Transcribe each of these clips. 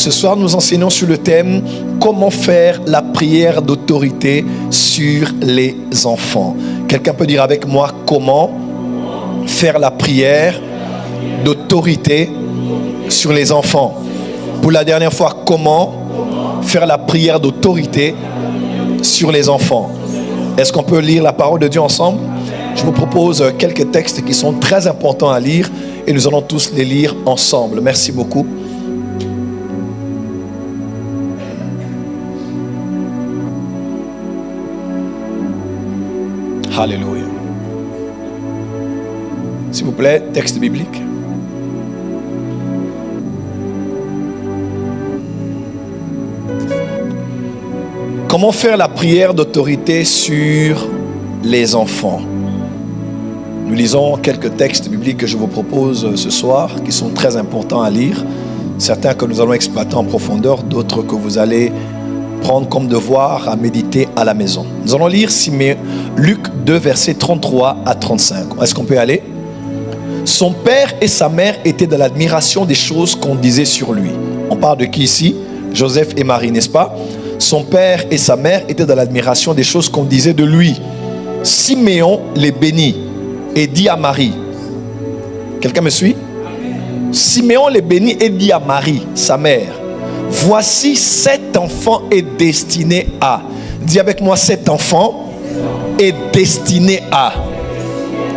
Ce soir, nous enseignons sur le thème « Comment faire la prière d'autorité sur les enfants ». Quelqu'un peut dire avec moi « Comment faire la prière d'autorité sur les enfants ». Pour la dernière fois, comment faire la prière d'autorité sur les enfants. Est-ce qu'on peut lire la parole de Dieu ensemble? Je vous propose quelques textes qui sont très importants à lire et nous allons tous les lire ensemble. Merci beaucoup. Alléluia. S'il vous plaît, texte biblique. Comment faire la prière d'autorité sur les enfants? Nous lisons quelques textes bibliques que je vous propose ce soir, qui sont très importants à lire. Certains que nous allons exploiter en profondeur, d'autres que vous allez prendre comme devoir à méditer à la maison. Nous allons lire Luc 2, versets 33 à 35. Est-ce qu'on peut y aller? Son père et sa mère étaient dans l'admiration des choses qu'on disait sur lui. On parle de qui ici? Joseph et Marie, n'est-ce pas? Son père et sa mère étaient dans l'admiration des choses qu'on disait de lui. Siméon les bénit et dit à Marie. Quelqu'un me suit? Siméon les bénit et dit à Marie, sa mère, voici cet enfant est destiné à. Dis avec moi, cet enfant est destiné à.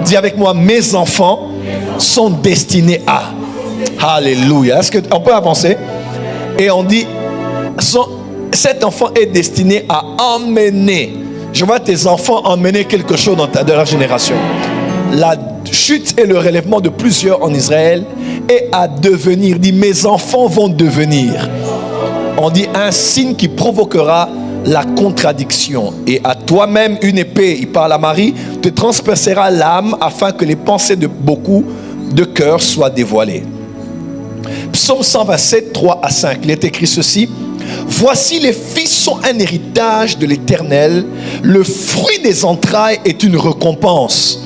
Dis avec moi, mes enfants sont destinés à. Alléluia. Est-ce qu'on peut avancer? Et on dit, cet enfant est destiné à emmener. Je vois tes enfants emmener quelque chose dans de la génération. La chute et le relèvement de plusieurs en Israël est à devenir. Dit, mes enfants vont devenir. On dit un signe qui provoquera la contradiction. Et à toi-même une épée, il parle à Marie, te transpercera l'âme afin que les pensées de beaucoup de cœurs soient dévoilées. Psaume 127, 3 à 5. Il est écrit ceci. Voici les fils sont un héritage de l'Éternel. Le fruit des entrailles est une récompense.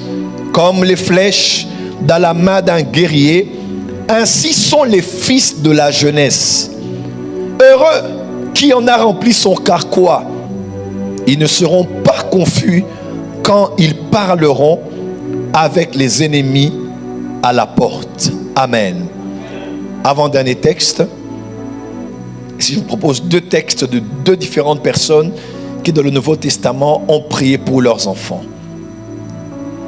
Comme les flèches dans la main d'un guerrier, ainsi sont les fils de la jeunesse. Heureux qui en a rempli son carquois. Ils ne seront pas confus quand ils parleront avec les ennemis à la porte. Amen. Avant-dernier texte. Si je vous propose deux textes de deux différentes personnes qui dans le Nouveau Testament ont prié pour leurs enfants.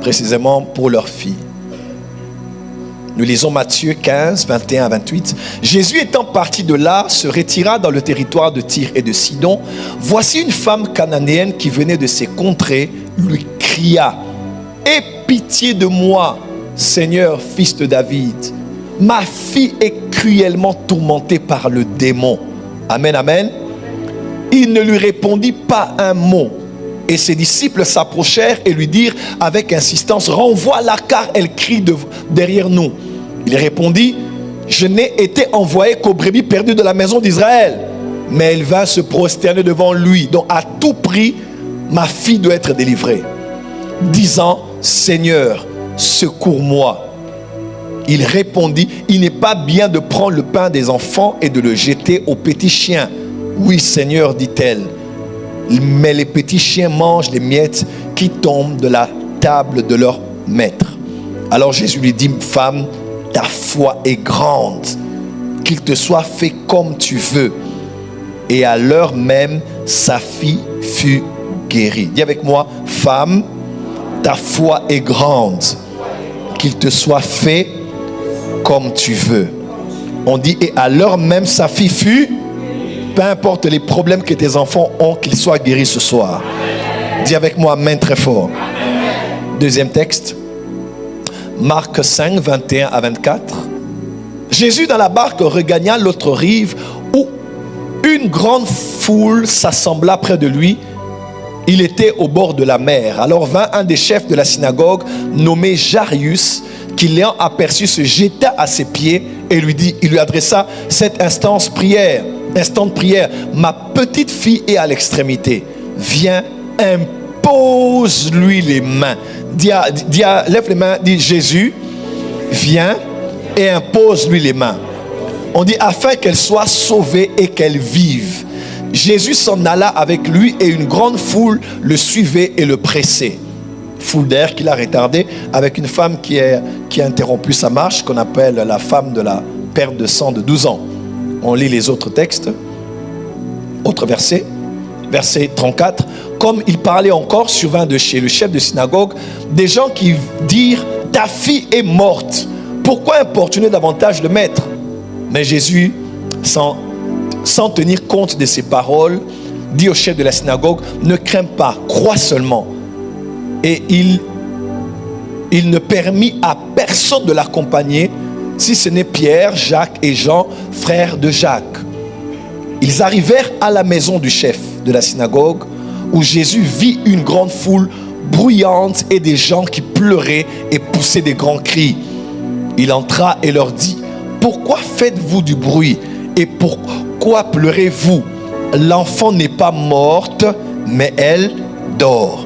Précisément pour leurs filles. Nous lisons Matthieu 15, 21 à 28. Jésus étant parti de là, se retira dans le territoire de Tyr et de Sidon. Voici une femme cananéenne qui venait de ces contrées, lui cria, aie pitié de moi, Seigneur, fils de David. Ma fille est cruellement tourmentée par le démon. Amen, amen. Il ne lui répondit pas un mot. Et ses disciples s'approchèrent et lui dirent avec insistance, renvoie-la car elle crie derrière nous. Il répondit, je n'ai été envoyé qu'aux brebis perdues de la maison d'Israël. Mais elle vint se prosterner devant lui. Donc à tout prix, ma fille doit être délivrée. Disant, Seigneur, secours-moi. Il répondit, il n'est pas bien de prendre le pain des enfants et de le jeter aux petits chiens. Oui, Seigneur, dit-elle. Mais les petits chiens mangent les miettes qui tombent de la table de leur maître. Alors Jésus lui dit, femme, ta foi est grande, qu'il te soit fait comme tu veux. Et à l'heure même, sa fille fut guérie. Dis avec moi, femme, ta foi est grande, qu'il te soit fait comme tu veux. On dit, et à l'heure même, sa fille fut, peu importe les problèmes que tes enfants ont, qu'ils soient guéris ce soir. Dis avec moi, amen très fort. Amen. Deuxième texte, Marc 5, 21 à 24. Jésus dans la barque regagna l'autre rive où une grande foule s'assembla près de lui. Il était au bord de la mer. Alors vint un des chefs de la synagogue nommé Jairus, qui l'ayant aperçu se jeta à ses pieds et il lui adressa cette instant de prière. Ma petite fille est à l'extrémité. Viens, impose-lui les mains. Lève les mains, dis Jésus, viens et impose-lui les mains. On dit afin qu'elle soit sauvée et qu'elle vive. Jésus s'en alla avec lui et une grande foule le suivait et le pressait. Foule d'air qu'il a retardé avec une femme qui a interrompu sa marche, qu'on appelle la femme de la perte de sang de 12 ans. On lit les autres textes. Autre verset, verset 34. Comme il parlait encore, survint de chez le chef de synagogue des gens qui dirent « Ta fille est morte. Pourquoi importuner davantage le maître ?» Mais Jésus, sans tenir compte de ces paroles, dit au chef de la synagogue, ne crains pas, crois seulement. Et il ne permit à personne de l'accompagner, si ce n'est Pierre, Jacques et Jean, frères de Jacques. Ils arrivèrent à la maison du chef de la synagogue, où Jésus vit une grande foule bruyante et des gens qui pleuraient et poussaient des grands cris. Il entra et leur dit, pourquoi faites-vous du bruit et pourquoi pleurez-vous? L'enfant n'est pas morte, mais elle dort.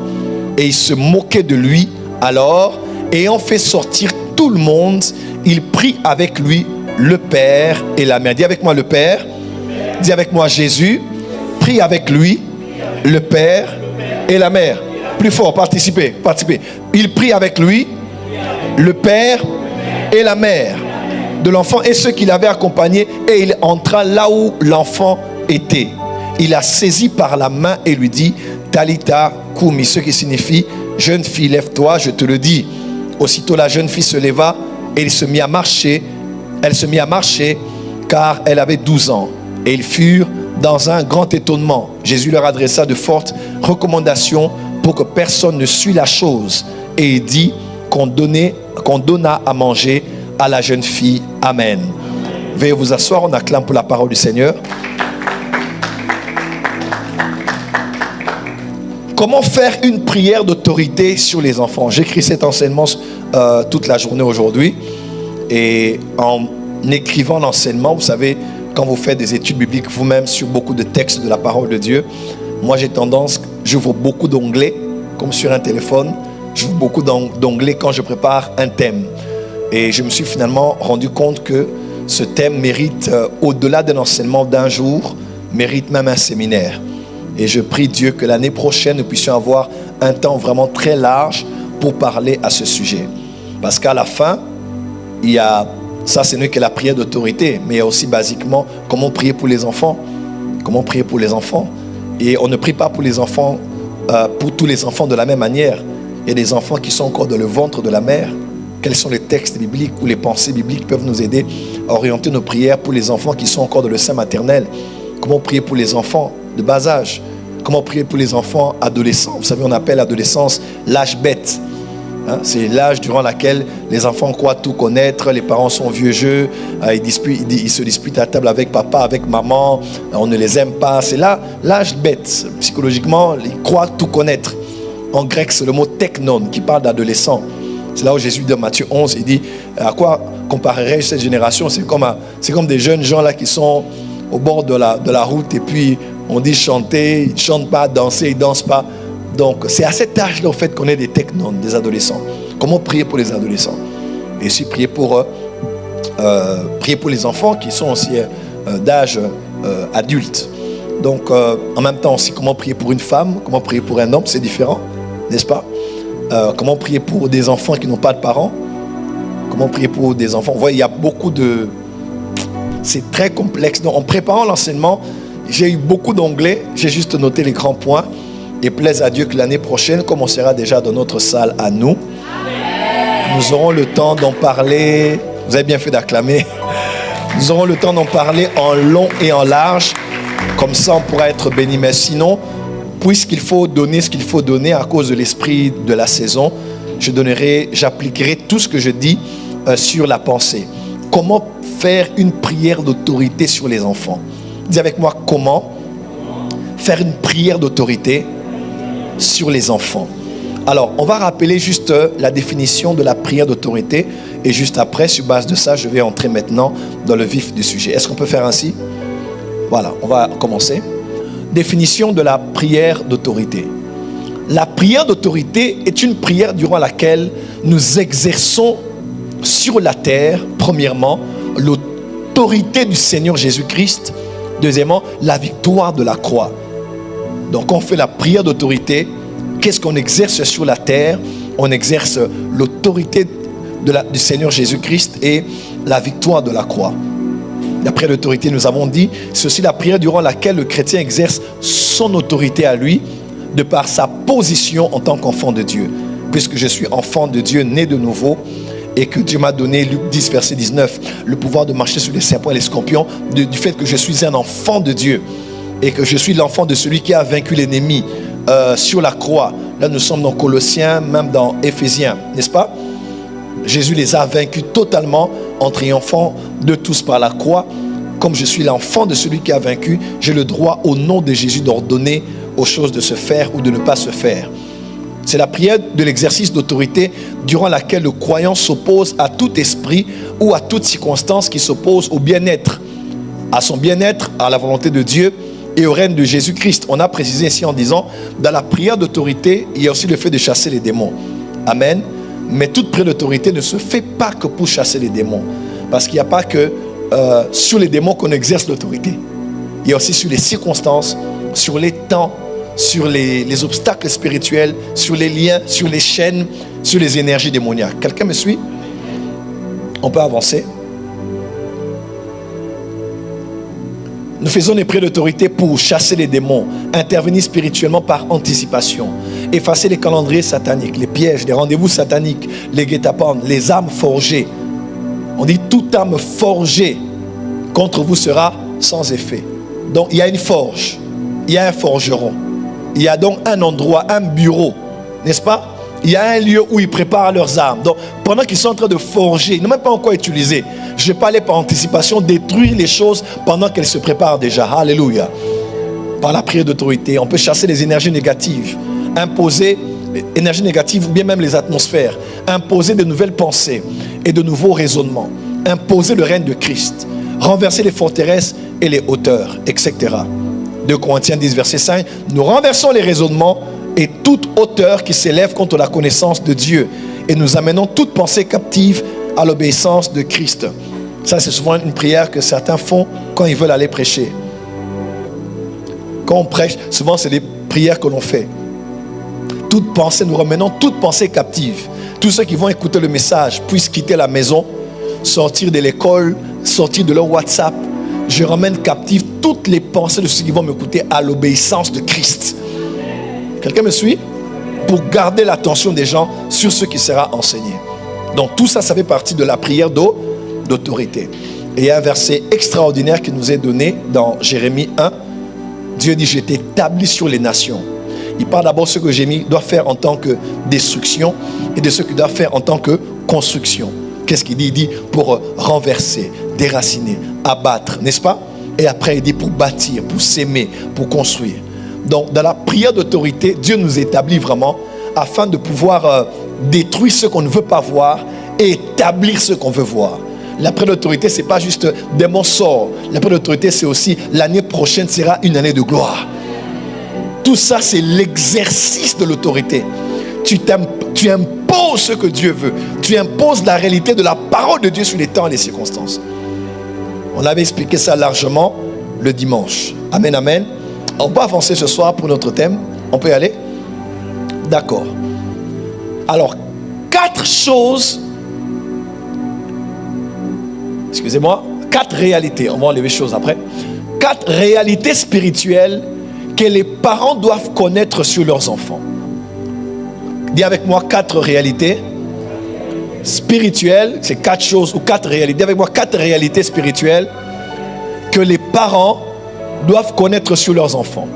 Et il se moquait de lui. Alors, ayant fait sortir tout le monde, il prit avec lui le père et la mère. Dis avec moi le père. Dis avec moi Jésus. Prit avec lui le père et la mère. Plus fort, participez. Il prit avec lui le père et la mère de l'enfant et ceux qui l'avaient accompagné, et il entra là où l'enfant était. Il la saisit par la main et lui dit, Talita Koumi, ce qui signifie, jeune fille, lève-toi, je te le dis. Aussitôt la jeune fille se leva et elle se mit à marcher car elle avait 12 ans. Et ils furent dans un grand étonnement. Jésus leur adressa de fortes recommandations pour que personne ne sût la chose. Et il dit qu'on donna à manger à la jeune fille. Amen. Veuillez vous asseoir, on acclame pour la parole du Seigneur. Comment faire une prière d'autorité sur les enfants? J'écris cet enseignement toute la journée aujourd'hui. Et en écrivant l'enseignement, vous savez, quand vous faites des études bibliques vous-même sur beaucoup de textes de la parole de Dieu, moi j'ai tendance, j'ouvre beaucoup d'onglets, comme sur un téléphone, j'ouvre beaucoup d'onglets quand je prépare un thème. Et je me suis finalement rendu compte que ce thème mérite, au-delà d'un enseignement d'un jour, mérite même un séminaire. Et je prie Dieu que l'année prochaine, nous puissions avoir un temps vraiment très large pour parler à ce sujet. Parce qu'à la fin, il y a, ça ce n'est que la prière d'autorité, mais il y a aussi basiquement comment prier pour les enfants. Comment prier pour les enfants. Et on ne prie pas pour les enfants, pour tous les enfants de la même manière. Il y a des enfants qui sont encore dans le ventre de la mère. Quels sont les textes bibliques ou les pensées bibliques peuvent nous aider à orienter nos prières pour les enfants qui sont encore dans le sein maternel? Comment prier pour les enfants de bas âge? Comment prier pour les enfants adolescents? Vous savez, on appelle l'adolescence l'âge bête. Hein? C'est l'âge durant lequel les enfants croient tout connaître, les parents sont vieux jeux, ils se disputent à table avec papa, avec maman, on ne les aime pas. C'est là l'âge bête. Psychologiquement, ils croient tout connaître. En grec, c'est le mot teknon qui parle d'adolescent. C'est là où Jésus dit dans Matthieu 11, il dit, à quoi comparerais-je cette génération? C'est comme des jeunes gens là qui sont au bord de la route et puis on dit chanter, ils ne chantent pas, danser, ils ne dansent pas. Donc c'est à cet âge-là au fait qu'on est des technons, des adolescents. Comment prier pour les adolescents? Et aussi prier pour les enfants qui sont aussi d'âge adulte. Donc en même temps aussi comment prier pour une femme, comment prier pour un homme, c'est différent, n'est-ce pas? Comment prier pour des enfants qui n'ont pas de parents? Comment prier pour des enfants? Vous voyez, il y a beaucoup de... C'est très complexe. Donc, en préparant l'enseignement, j'ai eu beaucoup d'onglets. J'ai juste noté les grands points. Et plaise à Dieu que l'année prochaine, comme on sera déjà dans notre salle à nous, nous aurons le temps d'en parler. Vous avez bien fait d'acclamer. Nous aurons le temps d'en parler en long et en large. Comme ça, on pourra être béni. Mais sinon, puisqu'il faut donner ce qu'il faut donner à cause de l'esprit de la saison, j'appliquerai tout ce que je dis sur la pensée. Comment faire une prière d'autorité sur les enfants? Dis avec moi, comment faire une prière d'autorité sur les enfants? Alors, on va rappeler juste la définition de la prière d'autorité et juste après, sur base de ça, je vais entrer maintenant dans le vif du sujet. Est-ce qu'on peut faire ainsi? Voilà, on va commencer. Définition de la prière d'autorité. La prière d'autorité est une prière durant laquelle nous exerçons sur la terre, premièrement, l'autorité du Seigneur Jésus-Christ. Deuxièmement, la victoire de la croix. Donc on fait la prière d'autorité. Qu'est-ce qu'on exerce sur la terre? On exerce l'autorité du Seigneur Jésus-Christ et la victoire de la croix. D'après l'autorité, nous avons dit, c'est aussi la prière durant laquelle le chrétien exerce son autorité à lui, de par sa position en tant qu'enfant de Dieu. Puisque je suis enfant de Dieu, né de nouveau, et que Dieu m'a donné, Luc 10, verset 19, le pouvoir de marcher sur les serpents et les scorpions, du fait que je suis un enfant de Dieu, et que je suis l'enfant de celui qui a vaincu l'ennemi sur la croix. Là, nous sommes dans Colossiens, même dans Éphésiens, n'est-ce pas? Jésus les a vaincus totalement en triomphant de tous par la croix. Comme je suis l'enfant de celui qui a vaincu, j'ai le droit au nom de Jésus d'ordonner aux choses de se faire ou de ne pas se faire. C'est la prière de l'exercice d'autorité durant laquelle le croyant s'oppose à tout esprit ou à toute circonstance qui s'oppose au bien-être, à son bien-être, à la volonté de Dieu et au règne de Jésus-Christ. On a précisé ici en disant, dans la prière d'autorité, il y a aussi le fait de chasser les démons. Amen. Mais toute prière d'autorité ne se fait pas que pour chasser les démons. Parce qu'il n'y a pas que sur les démons qu'on exerce l'autorité. Il y a aussi sur les circonstances, sur les temps, sur les obstacles spirituels, sur les liens, sur les chaînes, sur les énergies démoniaques. Quelqu'un me suit? On peut avancer. Nous faisons des prières d'autorité pour chasser les démons, intervenir spirituellement par anticipation, effacer les calendriers sataniques, les pièges, les rendez-vous sataniques, les guet-apens, les armes forgées. On dit toute arme forgée contre vous sera sans effet. Donc il y a une forge, il y a un forgeron, il y a donc un endroit, un bureau, n'est-ce pas? Il y a un lieu où ils préparent leurs armes. Donc pendant qu'ils sont en train de forger, ils n'ont même pas encore utilisé. Je vais pas aller par anticipation détruire les choses pendant qu'elles se préparent déjà. Alléluia. Par la prière d'autorité, on peut chasser les énergies négatives, imposer les énergies négatives ou bien même les atmosphères, imposer de nouvelles pensées et de nouveaux raisonnements, imposer le règne de Christ, renverser les forteresses et les hauteurs, etc. 2 Corinthiens 10, verset 5, nous renversons les raisonnements et toute hauteur qui s'élève contre la connaissance de Dieu et nous amenons toute pensée captive à l'obéissance de Christ. Ça, c'est souvent une prière que certains font quand ils veulent aller prêcher. Quand on prêche, souvent c'est des prières que l'on fait. Toute pensée, nous ramenons toute pensée captive. Tous ceux qui vont écouter le message puissent quitter la maison, sortir de l'école, sortir de leur WhatsApp. Je ramène captive toutes les pensées de ceux qui vont m'écouter à l'obéissance de Christ. Quelqu'un me suit? Pour garder l'attention des gens sur ce qui sera enseigné. Donc tout ça, ça fait partie de la prière d'autorité. Et il y a un verset extraordinaire qui nous est donné dans Jérémie 1. Dieu dit, je t'ai établi sur les nations. Il parle d'abord de ce que Jérémie doit faire en tant que destruction et de ce qu'il doit faire en tant que construction. Qu'est-ce qu'il dit? Il dit pour renverser, déraciner, abattre, n'est-ce pas? Et après il dit pour bâtir, pour s'aimer, pour construire. Donc dans la prière d'autorité, Dieu nous établit vraiment afin de pouvoir détruire ce qu'on ne veut pas voir et établir ce qu'on veut voir. La prière d'autorité, ce n'est pas juste des mots sorts. La prière d'autorité, c'est aussi l'année prochaine sera une année de gloire. Tout ça, c'est l'exercice de l'autorité. Tu imposes ce que Dieu veut. Tu imposes la réalité de la parole de Dieu sur les temps et les circonstances. On avait expliqué ça largement le dimanche. Amen, amen. On peut avancer ce soir pour notre thème. On peut y aller? D'accord. Alors, 4 choses. Excusez-moi. 4 réalités. On va enlever les choses après. 4 réalités spirituelles que les parents doivent connaître sur leurs enfants. Dis avec moi 4 réalités spirituelles. C'est 4 choses ou 4 réalités. Dis avec moi 4 réalités spirituelles que les parents doivent connaître sur leurs enfants.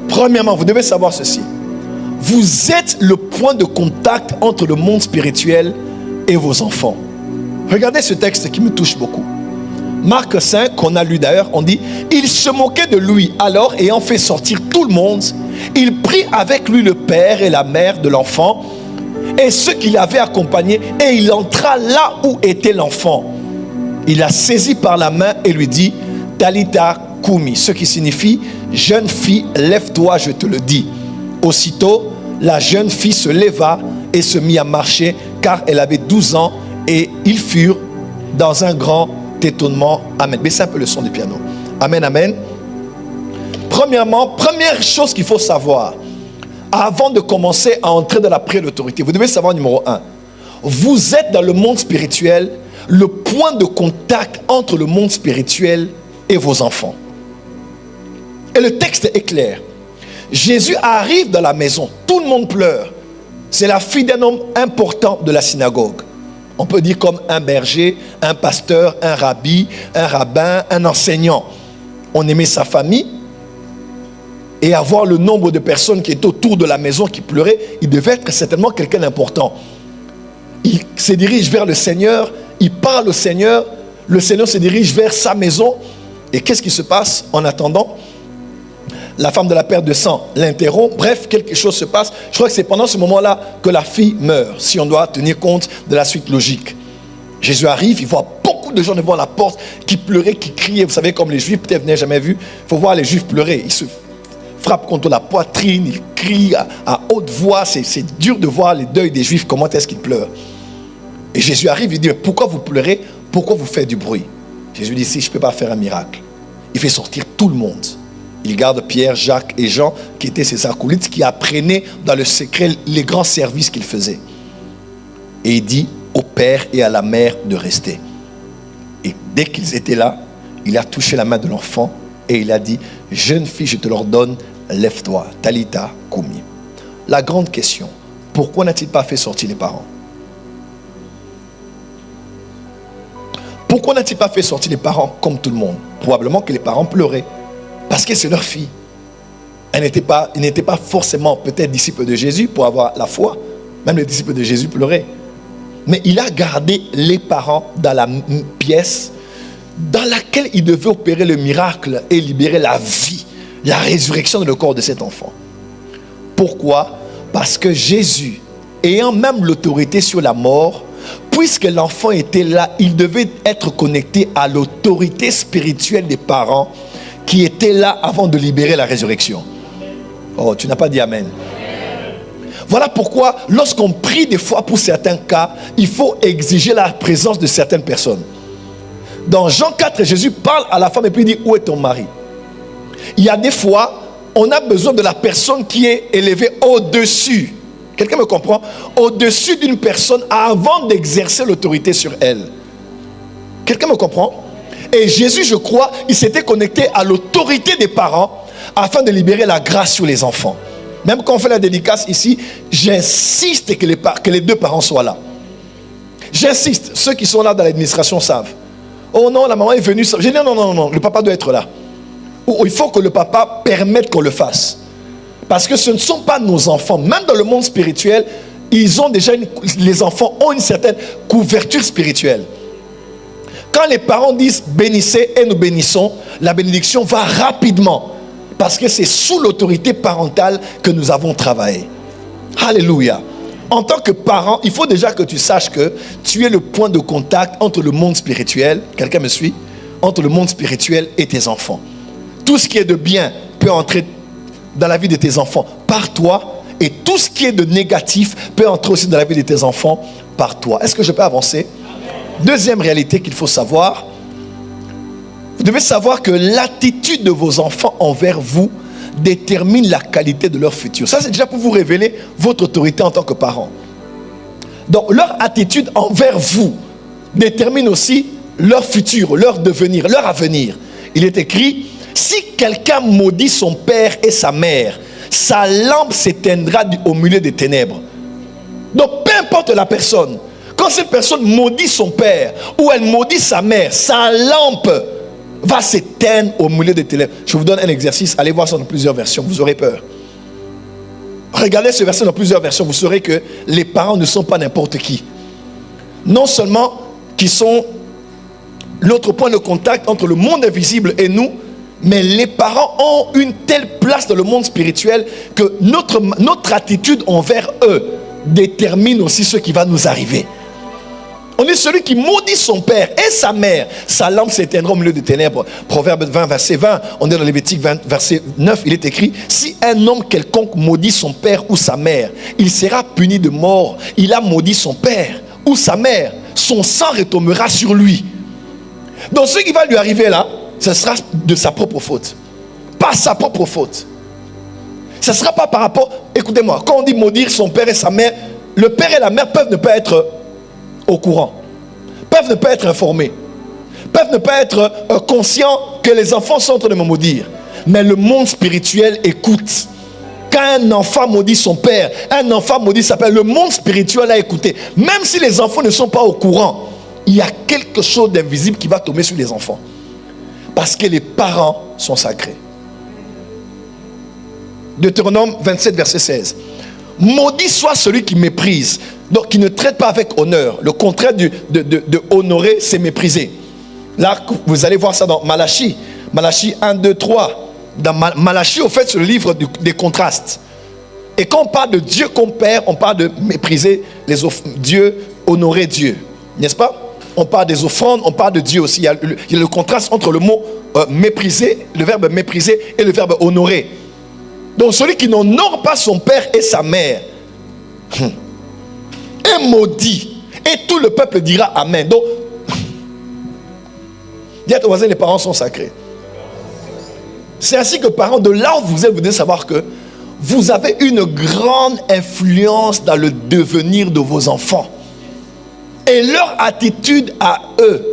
Premièrement, vous devez savoir ceci. Vous êtes le point de contact entre le monde spirituel et vos enfants. Regardez ce texte qui me touche beaucoup. Marc 5, qu'on a lu d'ailleurs, on dit « Il se moquait de lui, alors ayant fait sortir tout le monde, il prit avec lui le père et la mère de l'enfant et ceux qui l'avaient accompagné et il entra là où était l'enfant. Il la saisit par la main et lui dit « Talita Kumi », ce qui signifie « Jeune fille, lève-toi, je te le dis ». Aussitôt, la jeune fille se leva et se mit à marcher car elle avait 12 ans et ils furent dans un grand étonnement. Amen. Baissez un peu le son du piano. Amen, amen. Premièrement, première chose qu'il faut savoir, avant de commencer à entrer dans la prière d'autorité, vous devez savoir numéro 1. Vous êtes dans le monde spirituel, le point de contact entre le monde spirituel et vos enfants. Et le texte est clair. Jésus arrive dans la maison, tout le monde pleure. C'est la fille d'un homme important de la synagogue. On peut dire comme un berger, un pasteur, un rabbi, un rabbin, un enseignant. On aimait sa famille. Et avoir le nombre de personnes qui étaient autour de la maison qui pleuraient, il devait être certainement quelqu'un d'important. Il se dirige vers le Seigneur, il parle au Seigneur, le Seigneur se dirige vers sa maison. Et qu'est-ce qui se passe en attendant? La femme de la perte de sang l'interrompt. Bref, quelque chose se passe. Je crois que c'est pendant ce moment-là que la fille meurt, si on doit tenir compte de la suite logique. Jésus arrive, il voit beaucoup de gens devant la porte qui pleuraient, qui criaient. Vous savez, comme les Juifs, peut-être vous n'avez jamais vu. Il faut voir les Juifs pleurer. Ils se frappent contre la poitrine, ils crient à haute voix. C'est dur de voir les deuils des Juifs, comment est-ce qu'ils pleurent. Et Jésus arrive, il dit, pourquoi vous pleurez? Pourquoi vous faites du bruit? Jésus dit, si je ne peux pas faire un miracle. Il fait sortir tout le monde. Il garde Pierre, Jacques et Jean, qui étaient ses acolytes, qui apprenaient dans le secret les grands services qu'il faisait. Et il dit au père et à la mère de rester. Et dès qu'ils étaient là, il a touché la main de l'enfant et il a dit, jeune fille, je te l'ordonne, lève-toi, Talita Koumi. La grande question, pourquoi n'a-t-il pas fait sortir les parents? Pourquoi n'a-t-il pas fait sortir les parents comme tout le monde? Probablement que les parents pleuraient. Parce que c'est leur fille. Elle n'était pas forcément peut-être disciple de Jésus pour avoir la foi. Même les disciples de Jésus pleuraient. Mais il a gardé les parents dans la pièce dans laquelle il devait opérer le miracle et libérer la vie, la résurrection de le corps de cet enfant. Pourquoi? Parce que Jésus, ayant même l'autorité sur la mort, puisque l'enfant était là, il devait être connecté à l'autorité spirituelle des parents qui étaient là avant de libérer la résurrection. Oh, tu n'as pas dit Amen. Voilà pourquoi, lorsqu'on prie des fois pour certains cas, il faut exiger la présence de certaines personnes. Dans Jean 4, Jésus parle à la femme et puis il dit, où est ton mari? Il y a des fois, on a besoin de la personne qui est élevée au-dessus. Quelqu'un me comprend? Au-dessus d'une personne avant d'exercer l'autorité sur elle. Quelqu'un me comprend? Et Jésus, je crois, il s'était connecté à l'autorité des parents afin de libérer la grâce sur les enfants. Même quand on fait la dédicace ici, j'insiste que les deux parents soient là. J'insiste, ceux qui sont là dans l'administration savent. Oh non, la maman est venue. J'ai dit non, le papa doit être là. Ou il faut que le papa permette qu'on le fasse. Parce que ce ne sont pas nos enfants. Même dans le monde spirituel, les enfants ont une certaine couverture spirituelle. Quand les parents disent bénissez et nous bénissons, la bénédiction va rapidement. Parce que c'est sous l'autorité parentale que nous avons travaillé. Alléluia. En tant que parent, il faut déjà que tu saches que tu es le point de contact entre le monde spirituel, quelqu'un me suit, entre le monde spirituel et tes enfants. Tout ce qui est de bien peut entrer dans la vie de tes enfants par toi, et tout ce qui est de négatif peut entrer aussi dans la vie de tes enfants par toi. Est-ce que je peux avancer? Deuxième réalité qu'il faut savoir, vous devez savoir que l'attitude de vos enfants envers vous détermine la qualité de leur futur. Ça, c'est déjà pour vous révéler votre autorité en tant que parent. Donc, leur attitude envers vous détermine aussi leur futur, leur devenir, leur avenir. Il est écrit, si quelqu'un maudit son père et sa mère, sa lampe s'éteindra au milieu des ténèbres. Donc, peu importe la personne, quand cette personne maudit son père ou elle maudit sa mère, sa lampe va s'éteindre au milieu des ténèbres. Je vous donne un exercice, allez voir ça dans plusieurs versions, vous aurez peur. Regardez ce verset dans plusieurs versions, vous saurez que les parents ne sont pas n'importe qui. Non seulement qui sont notre point de contact entre le monde invisible et nous, mais les parents ont une telle place dans le monde spirituel que notre attitude envers eux détermine aussi ce qui va nous arriver. On est celui qui maudit son père et sa mère, sa lampe s'éteindra au milieu des ténèbres. Proverbe 20, verset 20, on est dans Lévitique 20, verset 9, il est écrit, si un homme quelconque maudit son père ou sa mère, il sera puni de mort. Il a maudit son père ou sa mère, son sang retombera sur lui. Donc ce qui va lui arriver là, ce sera de sa propre faute. Pas sa propre faute. Ce ne sera pas par rapport... Écoutez-moi, quand on dit maudire son père et sa mère, le père et la mère peuvent ne pas être au courant. Peuvent ne pas être informés. Peuvent ne pas être conscients que les enfants sont en train de me maudire. Mais le monde spirituel écoute. Quand un enfant maudit son père, un enfant maudit sa mère, le monde spirituel a écouté. Même si les enfants ne sont pas au courant, il y a quelque chose d'invisible qui va tomber sur les enfants. Parce que les parents sont sacrés. Deutéronome 27, verset 16. Maudit soit celui qui méprise, donc qui ne traite pas avec honneur. Le contraire de honorer, c'est mépriser. Là, vous allez voir ça dans Malachie. Malachie 1, 2, 3. Dans Malachie, au fait, c'est le livre des contrastes. Et quand on parle de Dieu qu'on perd, on parle de mépriser Dieu, honorer Dieu. N'est-ce pas? On parle des offrandes, on parle de Dieu aussi. Il y a le contraste entre le mot mépriser, le verbe mépriser et le verbe honorer. Donc celui qui n'honore pas son père et sa mère est maudit. Et tout le peuple dira Amen. Donc, dis à ton voisin, les parents sont sacrés. C'est ainsi que parents, de là où vous êtes, vous devez savoir que vous avez une grande influence dans le devenir de vos enfants. Et leur attitude à eux,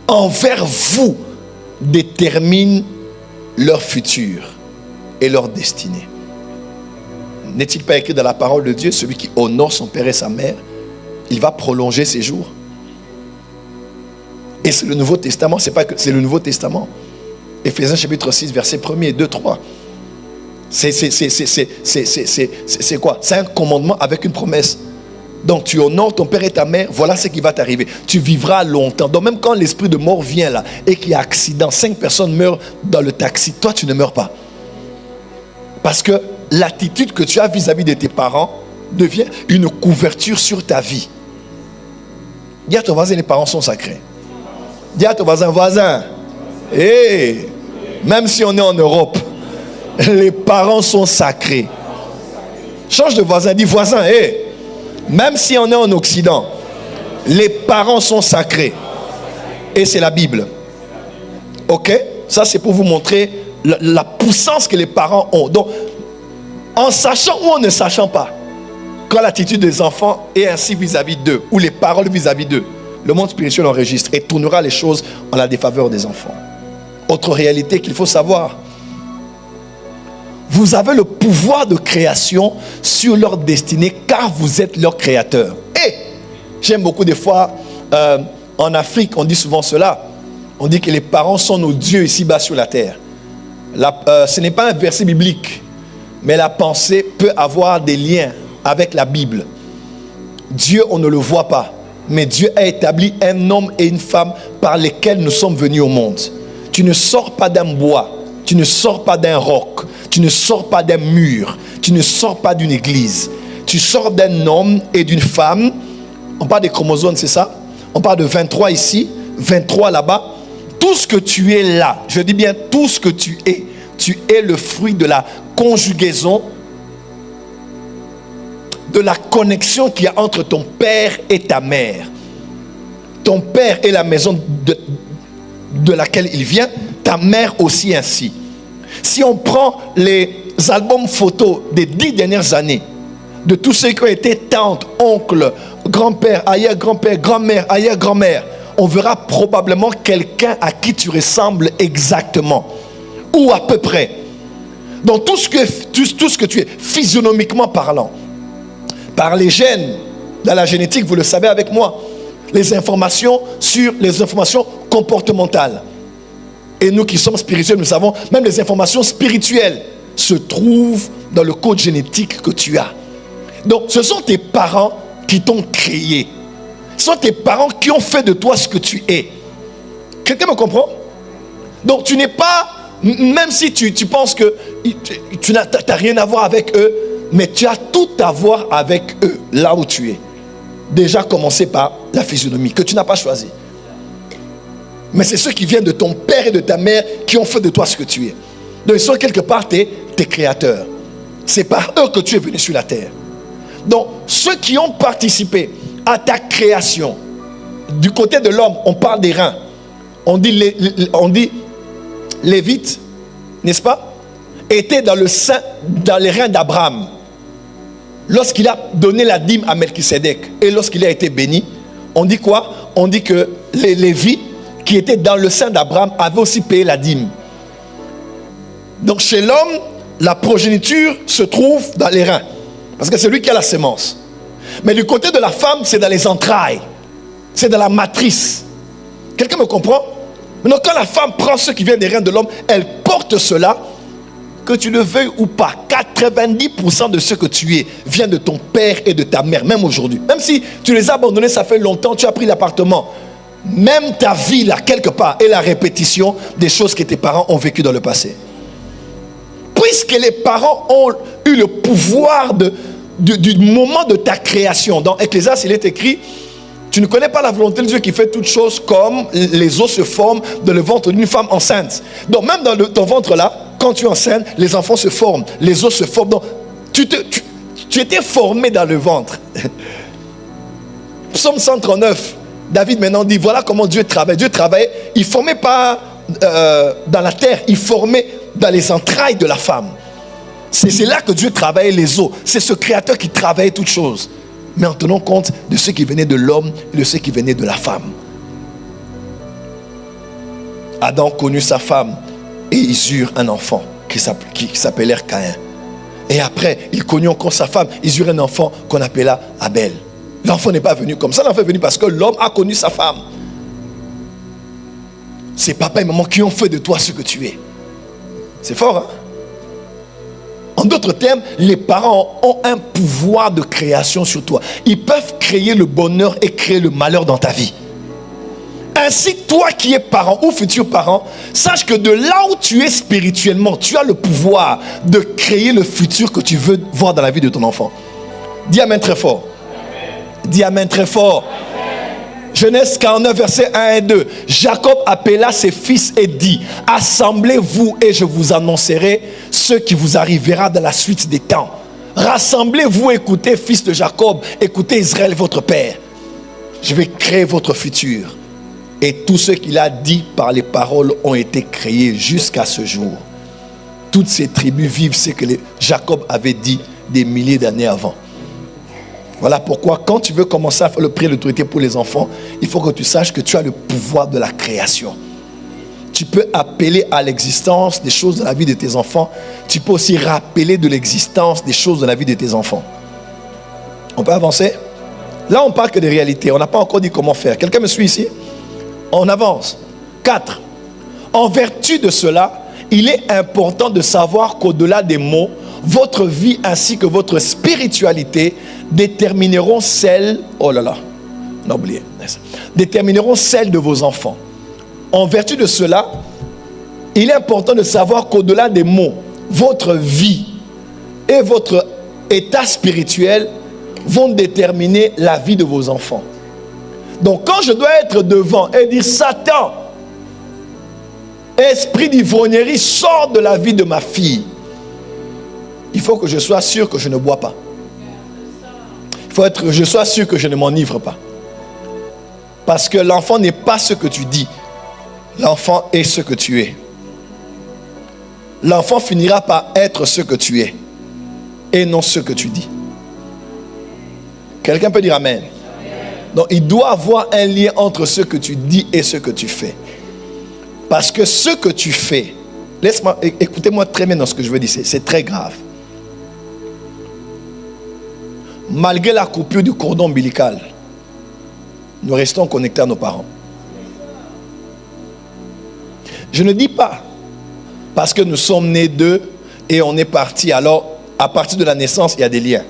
envers vous, détermine leur futur et leur destinée. N'est-il pas écrit dans la parole de Dieu, celui qui honore son père et sa mère, il va prolonger ses jours. Et c'est le Nouveau Testament, c'est pas que c'est le Nouveau Testament. Éphésiens chapitre 6, versets 1er, 2, 3. C'est quoi? C'est un commandement avec une promesse. Donc tu honores ton père et ta mère, voilà ce qui va t'arriver. Tu vivras longtemps. Donc même quand l'esprit de mort vient là et qu'il y a accident, 5 personnes meurent dans le taxi, toi tu ne meurs pas. Parce que l'attitude que tu as vis-à-vis de tes parents devient une couverture sur ta vie. Dis à ton voisin, les parents sont sacrés. Dis à ton voisin, hey, même si on est en Europe, les parents sont sacrés. Change de voisin, dis voisin, hey, même si on est en Occident, les parents sont sacrés. Et c'est la Bible. Ok? Ça c'est pour vous montrer la puissance que les parents ont. Donc, en sachant ou en ne sachant pas, quand l'attitude des enfants est ainsi vis-à-vis d'eux, ou les paroles vis-à-vis d'eux, le monde spirituel enregistre et tournera les choses en la défaveur des enfants. Autre réalité qu'il faut savoir, vous avez le pouvoir de création sur leur destinée car vous êtes leur créateur. Et j'aime beaucoup des fois, en Afrique, on dit souvent cela. On dit que les parents sont nos dieux ici-bas sur la terre. Ce n'est pas un verset biblique, mais la pensée peut avoir des liens avec la Bible. Dieu, on ne le voit pas, mais Dieu a établi un homme et une femme par lesquels nous sommes venus au monde. Tu ne sors pas d'un bois, tu ne sors pas d'un roc, tu ne sors pas d'un mur, tu ne sors pas d'une église. Tu sors d'un homme et d'une femme. On parle des chromosomes, c'est ça? On parle de 23 ici, 23 là-bas. Tout ce que tu es là, je dis bien tout ce que tu es le fruit de la conjugaison, de la connexion qu'il y a entre ton père et ta mère. Ton père est la maison de laquelle il vient, ta mère aussi ainsi. Si on prend les albums photos des 10 dernières années, de tous ceux qui ont été tantes, oncles, grand-père, arrière-grand-père, grand-mère, arrière-grand-mère, on verra probablement quelqu'un à qui tu ressembles exactement, ou à peu près. Donc tout ce que tu es, physionomiquement parlant, par les gènes, dans la génétique, vous le savez avec moi, les informations sur les informations comportementales. Et nous qui sommes spirituels, nous savons, même les informations spirituelles se trouvent dans le code génétique que tu as. Donc ce sont tes parents qui t'ont créé. Ce sont tes parents qui ont fait de toi ce que tu es. Quelqu'un me comprend? Donc tu n'es pas, même si tu penses que tu n'as rien à voir avec eux, mais tu as tout à voir avec eux, là où tu es. Déjà commencer par la physionomie, que tu n'as pas choisi. Mais c'est ceux qui viennent de ton père et de ta mère qui ont fait de toi ce que tu es. Donc ils sont quelque part tes créateurs. C'est par eux que tu es venu sur la terre. Donc ceux qui ont participé à ta création, du côté de l'homme, on parle des reins, on dit Lévite, n'est-ce pas, était dans les reins d'Abraham. Lorsqu'il a donné la dîme à Melchisédek et lorsqu'il a été béni, on dit quoi? On dit que les Lévites qui étaient dans le sein d'Abraham avaient aussi payé la dîme. Donc chez l'homme, la progéniture se trouve dans les reins, parce que c'est lui qui a la sémence. Mais du côté de la femme, c'est dans les entrailles, c'est dans la matrice. Quelqu'un me comprend? Maintenant, quand la femme prend ce qui vient des reins de l'homme, elle porte cela, que tu le veuilles ou pas. 90% de ce que tu es vient de ton père et de ta mère, même aujourd'hui. Même si tu les as abandonnés, ça fait longtemps, tu as pris l'appartement. Même ta vie, là, quelque part, est la répétition des choses que tes parents ont vécues dans le passé. Puisque les parents ont eu le pouvoir du moment de ta création. Dans Ecclésiaste, il est écrit: tu ne connais pas la volonté de Dieu qui fait toutes choses, comme les os se forment dans le ventre d'une femme enceinte. Donc même dans ton ventre là, quand tu es enceinte, les enfants se forment, les os se forment. Donc tu étais formé dans le ventre. Psaume 139, David maintenant dit, voilà comment Dieu travaille. Dieu travaillait, il ne formait pas dans la terre, il formait dans les entrailles de la femme. C'est là que Dieu travaillait les os. C'est ce créateur qui travaillait toutes choses, mais en tenant compte de ce qui venait de l'homme et de ce qui venait de la femme. Adam connut sa femme et ils eurent un enfant qui s'appelait Caïn. Et après, il connut encore sa femme, ils eurent un enfant qu'on appela Abel. L'enfant n'est pas venu comme ça, l'enfant est venu parce que l'homme a connu sa femme. C'est papa et maman qui ont fait de toi ce que tu es. C'est fort, hein? En d'autres termes, les parents ont un pouvoir de création sur toi. Ils peuvent créer le bonheur et créer le malheur dans ta vie. Ainsi, toi qui es parent ou futur parent, sache que de là où tu es spirituellement, tu as le pouvoir de créer le futur que tu veux voir dans la vie de ton enfant. Dis amen très fort. Amen. Dis amen très fort. Amen. Genèse 49, versets 1 et 2. Jacob appela ses fils et dit: assemblez-vous et je vous annoncerai ce qui vous arrivera dans la suite des temps. Rassemblez-vous, écoutez, fils de Jacob, écoutez Israël, votre père. Je vais créer votre futur. Et tout ce qu'il a dit par les paroles ont été créés jusqu'à ce jour. Toutes ces tribus vivent ce que Jacob avait dit des milliers d'années avant. Voilà pourquoi quand tu veux commencer à faire le prix d'autorité pour les enfants, il faut que tu saches que tu as le pouvoir de la création. Tu peux appeler à l'existence des choses dans la vie de tes enfants. Tu peux aussi rappeler de l'existence des choses dans la vie de tes enfants. On peut avancer? Là, on parle que des réalités. On n'a pas encore dit comment faire. Quelqu'un me suit ici? On avance. 4. En vertu de cela, il est important de savoir qu'au-delà des mots, votre vie ainsi que votre spiritualité détermineront celle, oh là là, on a oublié, détermineront celle de vos enfants. En vertu de cela, il est important de savoir qu'au-delà des mots, votre vie et votre état spirituel vont déterminer la vie de vos enfants. Donc quand je dois être devant et dire: Satan, esprit d'ivrognerie, sort de la vie de ma fille, il faut que je sois sûr que je ne bois pas. Il faut que je sois sûr que je ne m'enivre pas. Parce que l'enfant n'est pas ce que tu dis. L'enfant est ce que tu es. L'enfant finira par être ce que tu es et non ce que tu dis. Quelqu'un peut dire amen? Donc il doit avoir un lien entre ce que tu dis et ce que tu fais. Parce que ce que tu fais, écoutez-moi très bien dans ce que je veux dire, c'est très grave. Malgré la coupure du cordon ombilical, nous restons connectés à nos parents. Je ne dis pas parce que nous sommes nés d'eux et on est partis, alors à partir de la naissance il y a des liens.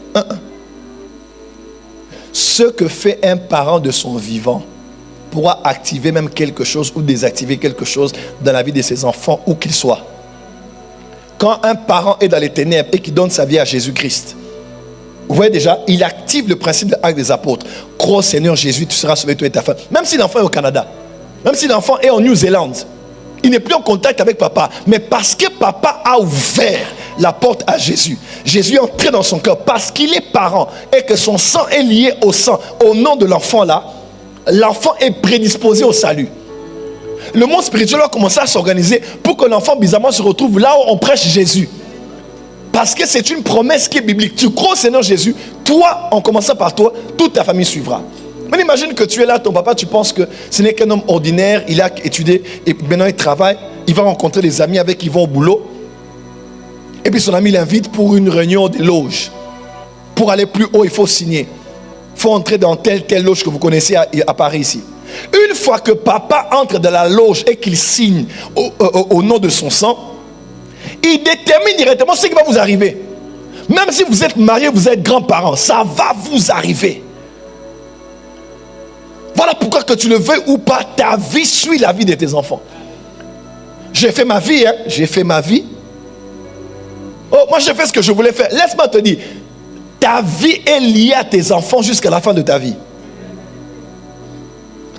Ce que fait un parent de son vivant pourra activer même quelque chose ou désactiver quelque chose dans la vie de ses enfants, où qu'ils soient. Quand un parent est dans les ténèbres et qui donne sa vie à Jésus-Christ, vous voyez déjà, il active le principe de l'acte des apôtres. Crois au Seigneur Jésus, tu seras sauvé, toi et ta femme. Même si l'enfant est au Canada, même si l'enfant est en Nouvelle-Zélande, il n'est plus en contact avec papa, mais parce que papa a ouvert la porte à Jésus, Jésus est entré dans son cœur parce qu'il est parent et que son sang est lié au sang, au nom de l'enfant là, l'enfant est prédisposé au salut. le monde spirituel va commencer à s'organiser pour que l'enfant bizarrement se retrouve là où on prêche Jésus. Parce que c'est une promesse qui est biblique. Tu crois au Seigneur Jésus, toi, en commençant par toi, toute ta famille suivra. Mais imagine que tu es là, ton papa, tu penses que ce n'est qu'un homme ordinaire, il a étudié, et maintenant il travaille, il va rencontrer des amis avec qui il va au boulot. Et puis son ami l'invite pour une réunion des loges. Pour aller plus haut, il faut signer. Il faut entrer dans telle loge que vous connaissez à Paris ici. Une fois que papa entre dans la loge et qu'il signe au nom de son sang, il détermine directement ce qui va vous arriver. Même si vous êtes mariés, vous êtes grands-parents, ça va vous arriver. Voilà pourquoi, que tu le veuilles ou pas, ta vie suit la vie de tes enfants. J'ai fait ma vie, j'ai fait ma vie. Oh, moi j'ai fait ce que je voulais faire. Laisse-moi te dire, ta vie est liée à tes enfants jusqu'à la fin de ta vie.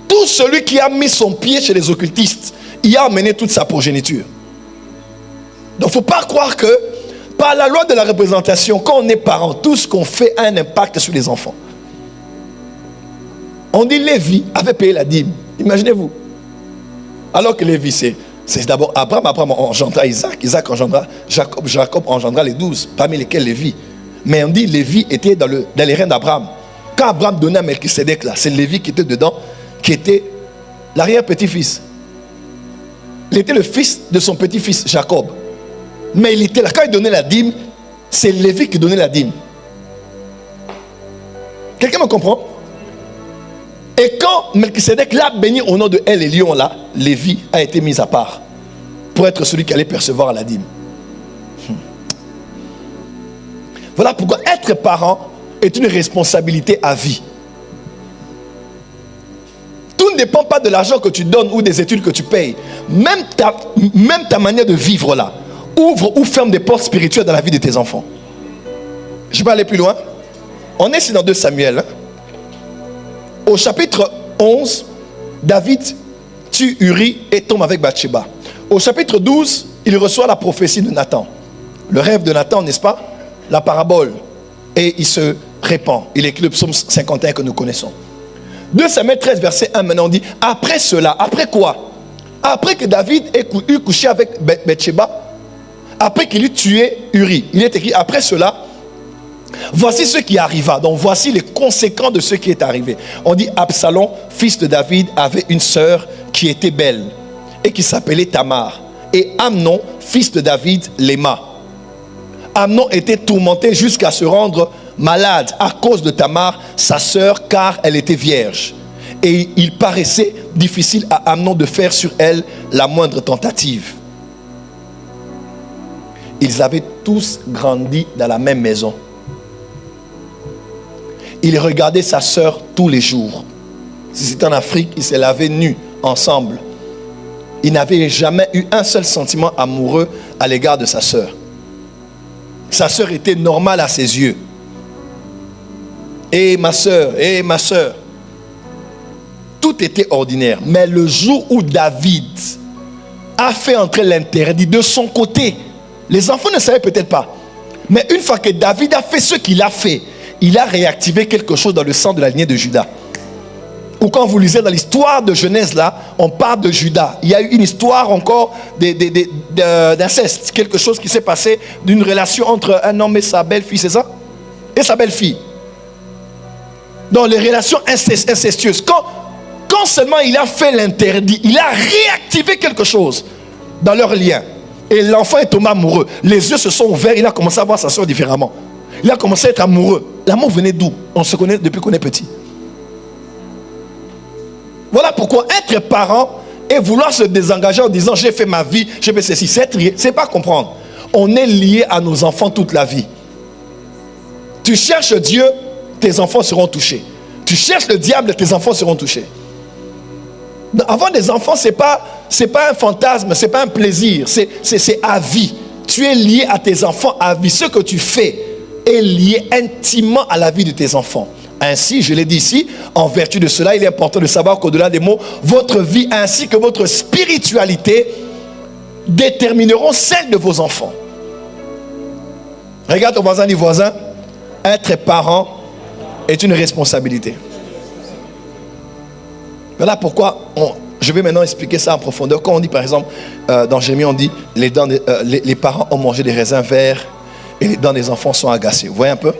Tout celui qui a mis son pied chez les occultistes, il a amené toute sa progéniture. Donc il ne faut pas croire que par la loi de la représentation, quand on est parent, tout ce qu'on fait a un impact sur les enfants. On dit Lévi avait payé la dîme. Imaginez-vous. Alors que Lévi, c'est d'abord Abraham engendra Isaac, Isaac engendra Jacob, Jacob engendra les 12, parmi lesquels Lévi. Mais on dit Lévi était dans les reins d'Abraham. Quand Abraham donnait à Melchisédek, là, c'est Lévi qui était dedans, qui était l'arrière-petit-fils. Il était le fils de son petit-fils Jacob. Mais il était là, quand il donnait la dîme, c'est Lévi qui donnait la dîme. Quelqu'un me comprend? Et quand Melchisédek l'a béni au nom de El Elyon, là, Lévi a été mis à part pour être celui qui allait percevoir la dîme. Voilà pourquoi être parent est une responsabilité à vie. Tout ne dépend pas de l'argent que tu donnes ou des études que tu payes. Même ta manière de vivre là, ouvre ou ferme des portes spirituelles dans la vie de tes enfants. Je vais aller plus loin. On est ici dans 2 Samuel. Au chapitre 11, David tue Uri et tombe avec Bathsheba. Au chapitre 12, il reçoit la prophétie de Nathan. Le rêve de Nathan, n'est-ce pas? La parabole. Et il se répand. Il écrit le psaume 51 que nous connaissons. 2 Samuel 13, verset 1, maintenant on dit, après cela, après quoi? Après que David ait eu couché avec Bathsheba, après qu'il eut tué Uri, il est écrit, après cela, voici ce qui arriva. Donc voici les conséquences de ce qui est arrivé. On dit, Absalom, fils de David, avait une sœur qui était belle et qui s'appelait Tamar. Et Amnon, fils de David, l'aima. Amnon était tourmenté jusqu'à se rendre malade à cause de Tamar, sa sœur, car elle était vierge. Et il paraissait difficile à Amnon de faire sur elle la moindre tentative. Ils avaient tous grandi dans la même maison. Il regardait sa sœur tous les jours. Si c'était en Afrique, ils se lavaient nus ensemble. Il n'avait jamais eu un seul sentiment amoureux à l'égard de sa sœur. Sa sœur était normale à ses yeux. Et ma sœur, tout était ordinaire. Mais le jour où David a fait entrer l'interdit de son côté, les enfants ne savaient peut-être pas. Mais une fois que David a fait ce qu'il a fait, il a réactivé quelque chose dans le sang de la lignée de Juda. Ou quand vous lisez dans l'histoire de Genèse là, on parle de Juda. Il y a eu une histoire encore d'inceste. Quelque chose qui s'est passé d'une relation entre un homme et sa belle-fille, c'est ça? Et sa belle-fille. Dans les relations incestueuses. Quand seulement il a fait l'interdit, il a réactivé quelque chose dans leur lien. Et l'enfant est tombé amoureux. Les yeux se sont ouverts, il a commencé à voir sa soeur différemment. Il a commencé à être amoureux. L'amour venait d'où? On se connaît depuis qu'on est petit. Voilà pourquoi être parent et vouloir se désengager en disant j'ai fait ma vie, j'ai fait ceci, c'est pas comprendre. On est lié à nos enfants toute la vie. Tu cherches Dieu, tes enfants seront touchés. Tu cherches le diable, tes enfants seront touchés. Avoir des enfants, c'est pas un fantasme, c'est pas un plaisir, c'est à vie. Tu es lié à tes enfants à vie. Ce que tu fais est lié intimement à la vie de tes enfants. Ainsi, je l'ai dit ici, en vertu de cela, il est important de savoir qu'au-delà des mots, votre vie ainsi que votre spiritualité détermineront celle de vos enfants. Regarde ton voisin, dis voisin, être parent est une responsabilité. Voilà pourquoi Je vais maintenant expliquer ça en profondeur. Quand on dit par exemple, dans Jérémie, on dit les parents ont mangé des raisins verts et les dents des enfants sont agacées. Vous voyez un peu?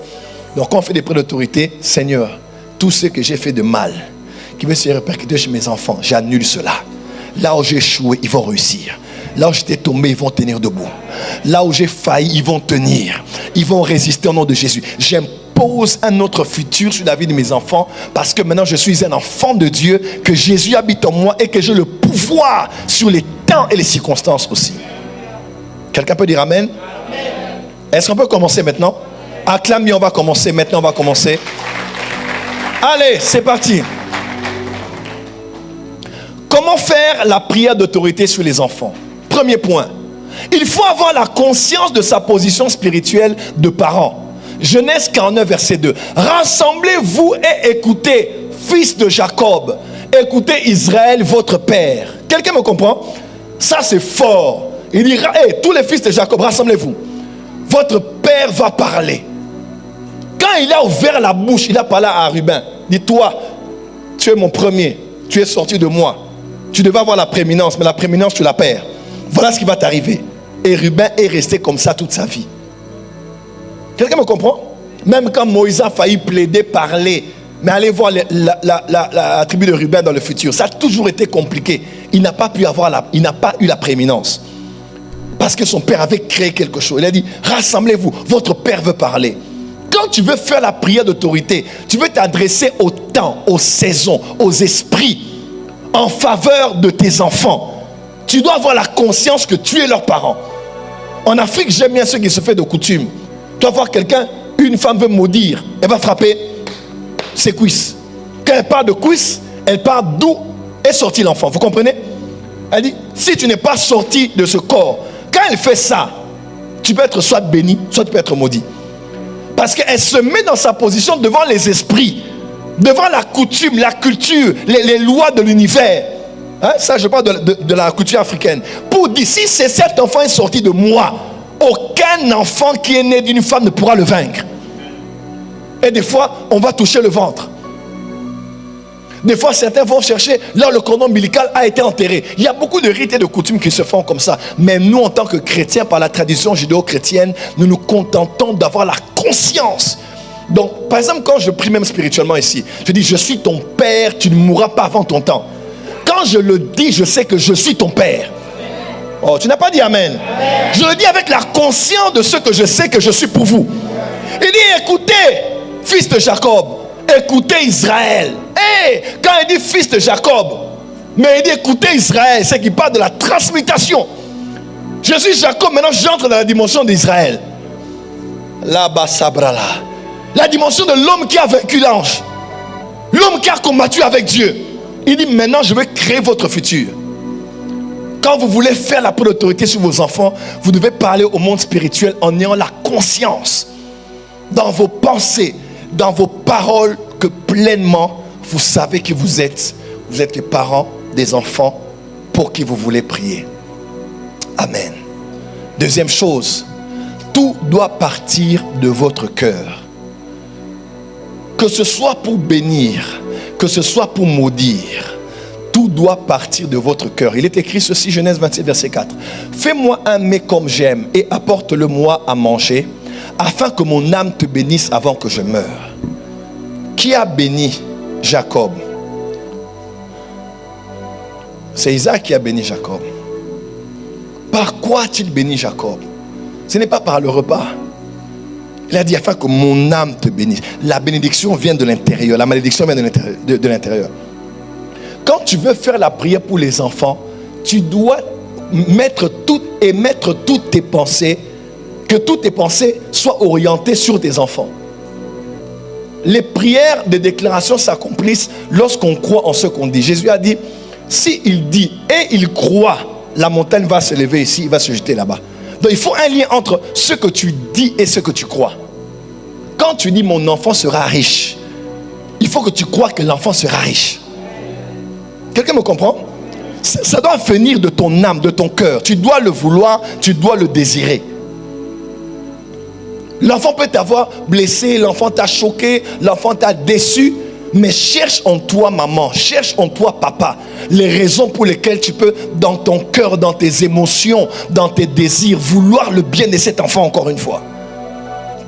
Donc quand on fait des prêts d'autorité, Seigneur, tout ce que j'ai fait de mal, qui veut se répercuter chez mes enfants, j'annule cela. Là où j'ai échoué, ils vont réussir. Là où j'étais tombé, ils vont tenir debout. Là où j'ai failli, ils vont tenir. Ils vont résister au nom de Jésus. J'impose un autre futur sur la vie de mes enfants parce que maintenant je suis un enfant de Dieu, que Jésus habite en moi et que j'ai le pouvoir sur les temps et les circonstances aussi. Quelqu'un peut dire Amen? Est-ce qu'on peut commencer maintenant? Acclame bien, on va commencer. Maintenant, on va commencer. Allez, c'est parti. Comment faire la prière d'autorité sur les enfants? Premier point. Il faut avoir la conscience de sa position spirituelle de parent. Genèse 49, verset 2. Rassemblez-vous et écoutez, fils de Jacob. Écoutez Israël, votre père. Quelqu'un me comprend? Ça, c'est fort. Il dit, hey, tous les fils de Jacob, rassemblez-vous. Votre père va parler. Quand il a ouvert la bouche, il a parlé à Ruben. Dis-toi, tu es mon premier. Tu es sorti de moi. Tu devais avoir la prééminence, mais la prééminence, tu la perds. Voilà ce qui va t'arriver. Et Ruben est resté comme ça toute sa vie. Quelqu'un me comprend? Même quand Moïse a failli plaider, parler, mais allez voir la tribu de Ruben dans le futur. Ça a toujours été compliqué. Il n'a pas eu la prééminence. Parce que son père avait créé quelque chose. Il a dit, rassemblez-vous, votre père veut parler. Quand tu veux faire la prière d'autorité, tu veux t'adresser au temps, aux saisons, aux esprits, en faveur de tes enfants. Tu dois avoir la conscience que tu es leur parent. En Afrique, j'aime bien ce qui se fait de coutume. Tu vas voir quelqu'un, une femme veut maudire, elle va frapper ses cuisses. Quand elle parle de cuisses, elle parle d'où est sorti l'enfant. Vous comprenez? Elle dit, si tu n'es pas sorti de ce corps, quand elle fait ça, tu peux être soit béni, soit tu peux être maudit. Parce qu'elle se met dans sa position devant les esprits, devant la coutume, la culture, les lois de l'univers. Hein? Ça, je parle de la culture africaine. Pour dire, si cet enfant est sorti de moi, aucun enfant qui est né d'une femme ne pourra le vaincre. Et des fois, on va toucher le ventre. Des fois, certains vont chercher là où le cordon ombilical a été enterré. Il y a beaucoup de rites et de coutumes qui se font comme ça. Mais nous, en tant que chrétiens, par la tradition judéo-chrétienne, nous nous contentons d'avoir la conscience. Donc, par exemple, quand je prie même spirituellement ici, je dis, je suis ton père, tu ne mourras pas avant ton temps. Quand je le dis, je sais que je suis ton père. Oh, tu n'as pas dit amen. Je le dis avec la conscience de ce que je sais que je suis pour vous. Il dit, écoutez, fils de Jacob, écoutez Israël. Hey, quand il dit fils de Jacob, mais il dit écoutez Israël, c'est qu'il parle de la transmutation. Je suis Jacob, maintenant j'entre dans la dimension d'Israël. Là-bas, sabrala. La dimension de l'homme qui a vaincu l'ange. L'homme qui a combattu avec Dieu. Il dit maintenant je vais créer votre futur. Quand vous voulez faire la prière d'autorité sur vos enfants, vous devez parler au monde spirituel en ayant la conscience dans vos pensées, dans vos paroles, que pleinement vous savez que vous êtes les parents des enfants pour qui vous voulez prier. Amen. Deuxième chose, tout doit partir de votre cœur. Que ce soit pour bénir, que ce soit pour maudire, tout doit partir de votre cœur. Il est écrit ceci, Genèse 27, verset 4. Fais-moi un mets comme j'aime et apporte-le-moi à manger, afin que mon âme te bénisse avant que je meure. Qui a béni Jacob? C'est Isaac qui a béni Jacob. Par quoi a-t-il béni Jacob? Ce n'est pas par le repas. Il a dit afin que mon âme te bénisse. La bénédiction vient de l'intérieur. La malédiction vient de l'intérieur. Quand tu veux faire la prière pour les enfants, tu dois mettre toutes tes pensées, que toutes tes pensées soient orientées sur tes enfants. Les prières de déclaration s'accomplissent lorsqu'on croit en ce qu'on dit. Jésus a dit, si il dit et il croit, la montagne va se lever ici, il va se jeter là-bas. Donc il faut un lien entre ce que tu dis et ce que tu crois. Quand tu dis mon enfant sera riche, il faut que tu crois que l'enfant sera riche. Quelqu'un me comprend? Ça doit venir de ton âme, de ton cœur. Tu dois le vouloir, tu dois le désirer. L'enfant peut t'avoir blessé, l'enfant t'a choqué, l'enfant t'a déçu. Mais cherche en toi, maman, cherche en toi, papa, les raisons pour lesquelles tu peux, dans ton cœur, dans tes émotions, dans tes désirs, vouloir le bien de cet enfant encore une fois.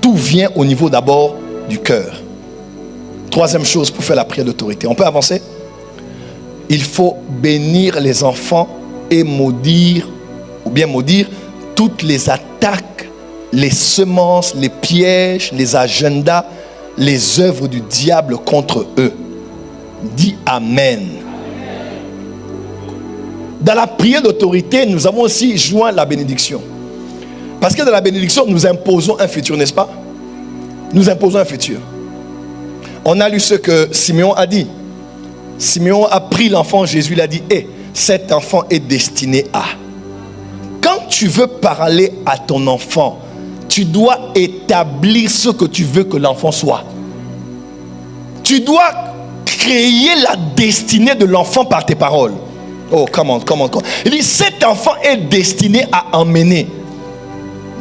Tout vient au niveau d'abord du cœur. Troisième chose pour faire la prière d'autorité. On peut avancer? Il faut bénir les enfants et maudire, ou bien maudire, toutes les attaques, les semences, les pièges, les agendas, les œuvres du diable contre eux. Dis Amen. Dans la prière d'autorité, nous avons aussi joint la bénédiction. Parce que dans la bénédiction, nous imposons un futur, n'est-ce pas? Nous imposons un futur. On a lu ce que Simeon a dit. Simeon a pris l'enfant Jésus, il a dit, cet enfant est destiné à. Quand tu veux parler à ton enfant, tu dois établir ce que tu veux que l'enfant soit. Tu dois créer la destinée de l'enfant par tes paroles. Oh, comment. Il dit, cet enfant est destiné à emmener.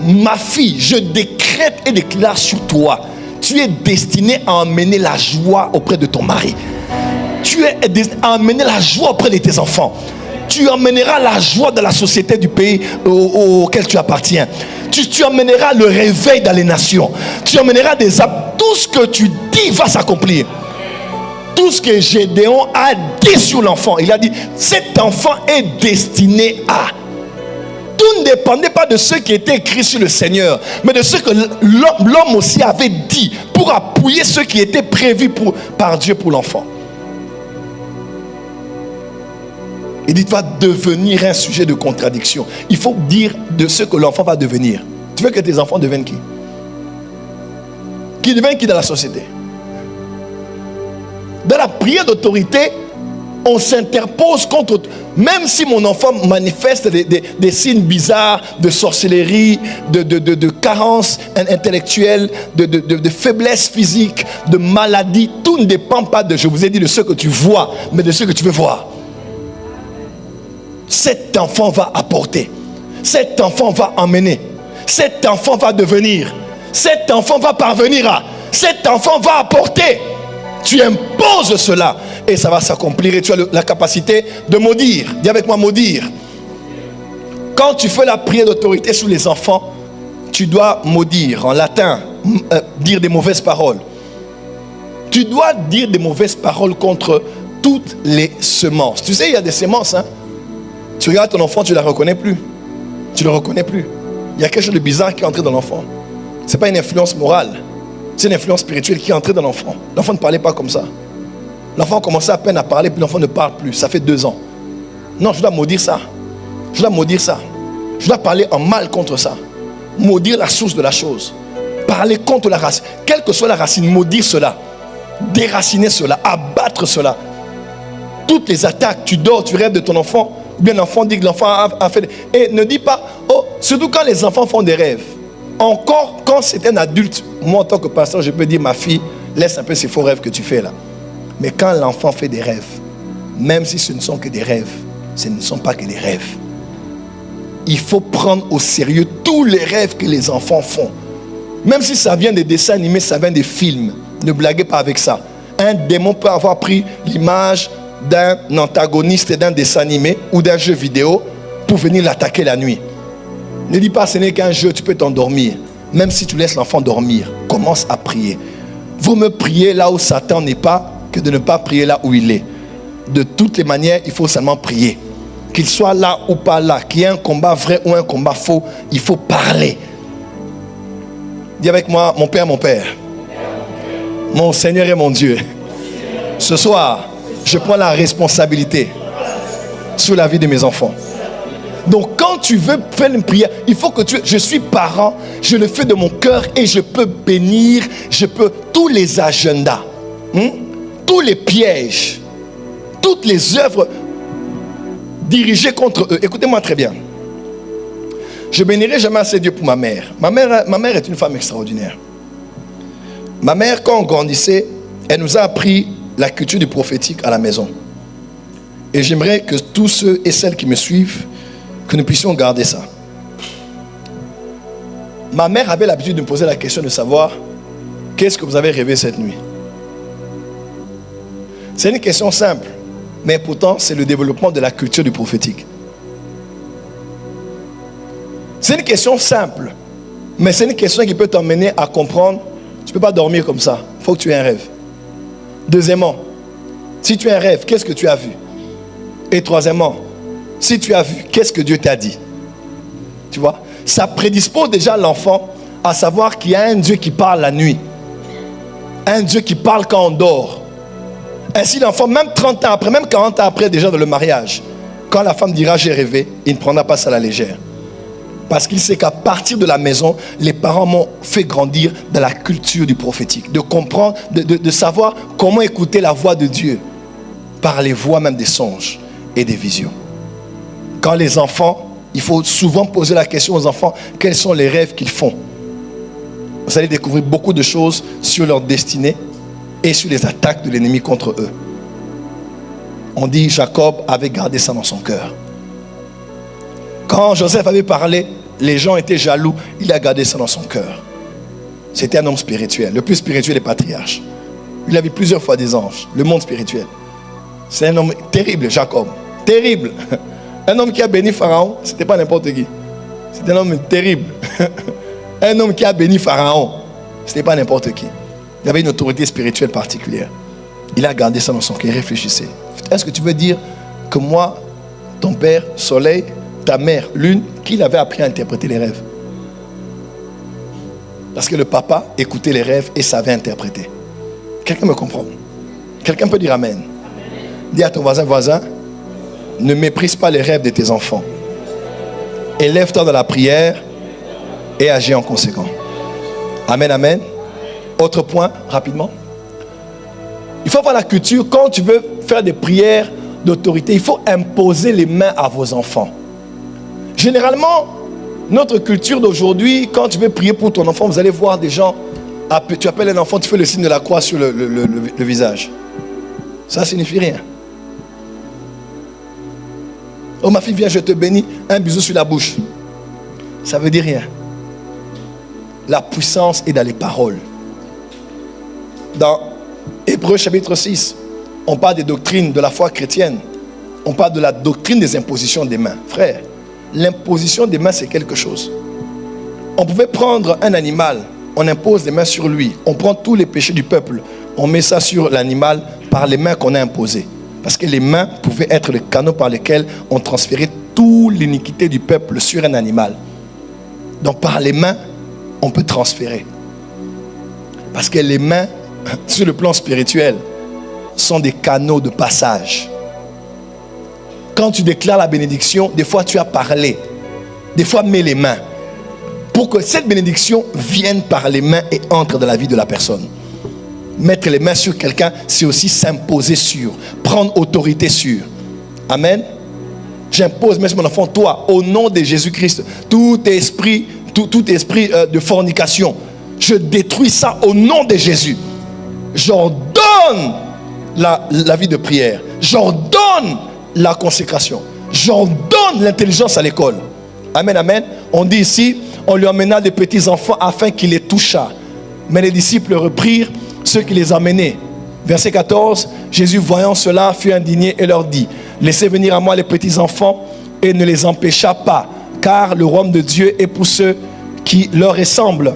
Ma fille, je décrète et déclare sur toi, tu es destiné à emmener la joie auprès de ton mari. Tu es destiné à emmener la joie auprès de tes enfants. Tu emmèneras la joie de la société du pays auquel tu appartiens. Tu emmèneras le réveil dans les nations. Tu emmèneras tout ce que tu dis va s'accomplir. Tout ce que Gédéon a dit sur l'enfant, il a dit, cet enfant est destiné à. Tout ne dépendait pas de ce qui était écrit sur le Seigneur, mais de ce que l'homme aussi avait dit pour appuyer ce qui était prévu par Dieu pour l'enfant. Il dit, tu vas devenir un sujet de contradiction. Il faut dire de ce que l'enfant va devenir. Tu veux que tes enfants deviennent qui? Qui deviennent qui dans la société? Dans la prière d'autorité, on s'interpose contre, même si mon enfant manifeste des signes bizarres de sorcellerie, de carence intellectuelle, de faiblesse physique, de maladie, tout ne dépend pas je vous ai dit, de ce que tu vois, mais de ce que tu veux voir. Cet enfant va apporter, cet enfant va emmener, cet enfant va devenir, cet enfant va parvenir à, cet enfant va apporter. Tu imposes cela et ça va s'accomplir et tu as la capacité de maudire. Dis avec moi, maudire. Quand tu fais la prière d'autorité sur les enfants, tu dois maudire en latin, dire des mauvaises paroles. Tu dois dire des mauvaises paroles contre toutes les semences. Tu sais, il y a des semences, hein? Tu regardes ton enfant, tu ne la reconnais plus. Tu ne le reconnais plus. Il y a quelque chose de bizarre qui est entré dans l'enfant. Ce n'est pas une influence morale. C'est une influence spirituelle qui est entrée dans l'enfant. L'enfant ne parlait pas comme ça. L'enfant commençait à peine à parler, puis l'enfant ne parle plus. Ça fait 2 ans. Non, je dois maudire ça. Je dois maudire ça. Je dois parler en mal contre ça. Maudire la source de la chose. Parler contre la racine. Quelle que soit la racine, maudire cela. Déraciner cela. Abattre cela. Toutes les attaques, tu dors, tu rêves de ton enfant. Ou bien l'enfant dit que l'enfant a fait. Et ne dis pas, surtout quand les enfants font des rêves. Encore quand c'est un adulte, moi en tant que pasteur, je peux dire, ma fille, laisse un peu ces faux rêves que tu fais là. Mais quand l'enfant fait des rêves, même si ce ne sont que des rêves, ce ne sont pas que des rêves. Il faut prendre au sérieux tous les rêves que les enfants font. Même si ça vient des dessins animés, ça vient des films. Ne blaguez pas avec ça. Un démon peut avoir pris l'image d'un antagoniste d'un dessin animé ou d'un jeu vidéo pour venir l'attaquer la nuit. Ne dis pas ce n'est qu'un jeu, tu peux t'endormir. Même si tu laisses l'enfant dormir, commence à prier. Vous me priez là où Satan n'est pas, que de ne pas prier là où il est. De toutes les manières, il faut seulement prier. Qu'il soit là ou pas là, qu'il y ait un combat vrai ou un combat faux, il faut parler. Dis avec moi, mon Père, mon Seigneur et mon Dieu. Ce soir, je prends la responsabilité sur la vie de mes enfants. Donc quand tu veux faire une prière, il faut que je suis parent, je le fais de mon cœur et je peux bénir, tous les agendas, tous les pièges, toutes les œuvres dirigées contre eux. Écoutez-moi très bien. Je bénirai jamais assez Dieu pour ma mère. Ma mère est une femme extraordinaire. Ma mère, quand on grandissait, elle nous a appris la culture du prophétique à la maison. Et j'aimerais que tous ceux et celles qui me suivent, que nous puissions garder ça. Ma mère avait l'habitude de me poser la question de savoir qu'est-ce que vous avez rêvé cette nuit. C'est une question simple, mais pourtant c'est le développement de la culture du prophétique. C'est une question simple, mais c'est une question qui peut t'emmener à comprendre. Tu ne peux pas dormir comme ça, il faut que tu aies un rêve. Deuxièmement, si tu as un rêve, qu'est-ce que tu as vu? Et troisièmement, si tu as vu, qu'est-ce que Dieu t'a dit? Tu vois, ça prédispose déjà l'enfant à savoir qu'il y a un Dieu qui parle la nuit. Un Dieu qui parle quand on dort. Ainsi l'enfant, même 30 ans après, même 40 ans après déjà dans le mariage, quand la femme dira j'ai rêvé, il ne prendra pas ça à la légère. Parce qu'il sait qu'à partir de la maison, les parents m'ont fait grandir dans la culture du prophétique. De comprendre, de savoir comment écouter la voix de Dieu. Par les voix même des songes et des visions. Quand les enfants, il faut souvent poser la question aux enfants, quels sont les rêves qu'ils font? Vous allez découvrir beaucoup de choses sur leur destinée et sur les attaques de l'ennemi contre eux. On dit Jacob avait gardé ça dans son cœur. Quand Joseph avait parlé, les gens étaient jaloux, il a gardé ça dans son cœur. C'était un homme spirituel, le plus spirituel des patriarches. Il a vu plusieurs fois des anges, le monde spirituel. C'est un homme terrible, Jacob. Terrible. Un homme qui a béni Pharaon, ce n'était pas n'importe qui. C'était un homme terrible. Un homme qui a béni Pharaon, ce n'était pas n'importe qui. Il avait une autorité spirituelle particulière. Il a gardé ça dans son cœur. Réfléchissez. Est-ce que tu veux dire que moi, ton père, soleil, ta mère, lune, qu'il avait appris à interpréter les rêves? Parce que le papa écoutait les rêves et savait interpréter. Quelqu'un me comprend? Quelqu'un peut dire amen? Dis à ton voisin, ne méprise pas les rêves de tes enfants. Élève-toi dans la prière et agis en conséquence. Amen, amen. Autre point, rapidement. Il faut avoir la culture, quand tu veux faire des prières d'autorité, il faut imposer les mains à vos enfants. Généralement, notre culture d'aujourd'hui, quand tu veux prier pour ton enfant, vous allez voir des gens, tu appelles un enfant, tu fais le signe de la croix sur le visage. Ça ne signifie rien. Oh ma fille, viens, je te bénis, un bisou sur la bouche. Ça ne veut dire rien. La puissance est dans les paroles. Dans Hébreux chapitre 6, on parle des doctrines de la foi chrétienne. On parle de la doctrine des impositions des mains. Frère, l'imposition des mains, c'est quelque chose. On pouvait prendre un animal, on impose des mains sur lui. On prend tous les péchés du peuple, on met ça sur l'animal par les mains qu'on a imposées. Parce que les mains pouvaient être le canot par lesquels on transférait toute l'iniquité du peuple sur un animal. Donc par les mains, on peut transférer. Parce que les mains, sur le plan spirituel, sont des canaux de passage. Quand tu déclares la bénédiction, des fois tu as parlé. Des fois mets les mains. Pour que cette bénédiction vienne par les mains et entre dans la vie de la personne. Mettre les mains sur quelqu'un, c'est aussi s'imposer sur. Prendre autorité sur. Amen. J'impose, mais mon enfant, toi, au nom de Jésus-Christ, tout esprit de fornication, je détruis ça au nom de Jésus. J'ordonne la vie de prière. J'ordonne la consécration. J'ordonne l'intelligence à l'école. Amen, amen. On dit ici, on lui emmena des petits enfants afin qu'il les touchât. Mais les disciples reprirent ceux qui les amenaient. Verset 14, Jésus voyant cela fut indigné et leur dit, laissez venir à moi les petits enfants et ne les empêcha pas, car le royaume de Dieu est pour ceux qui leur ressemblent.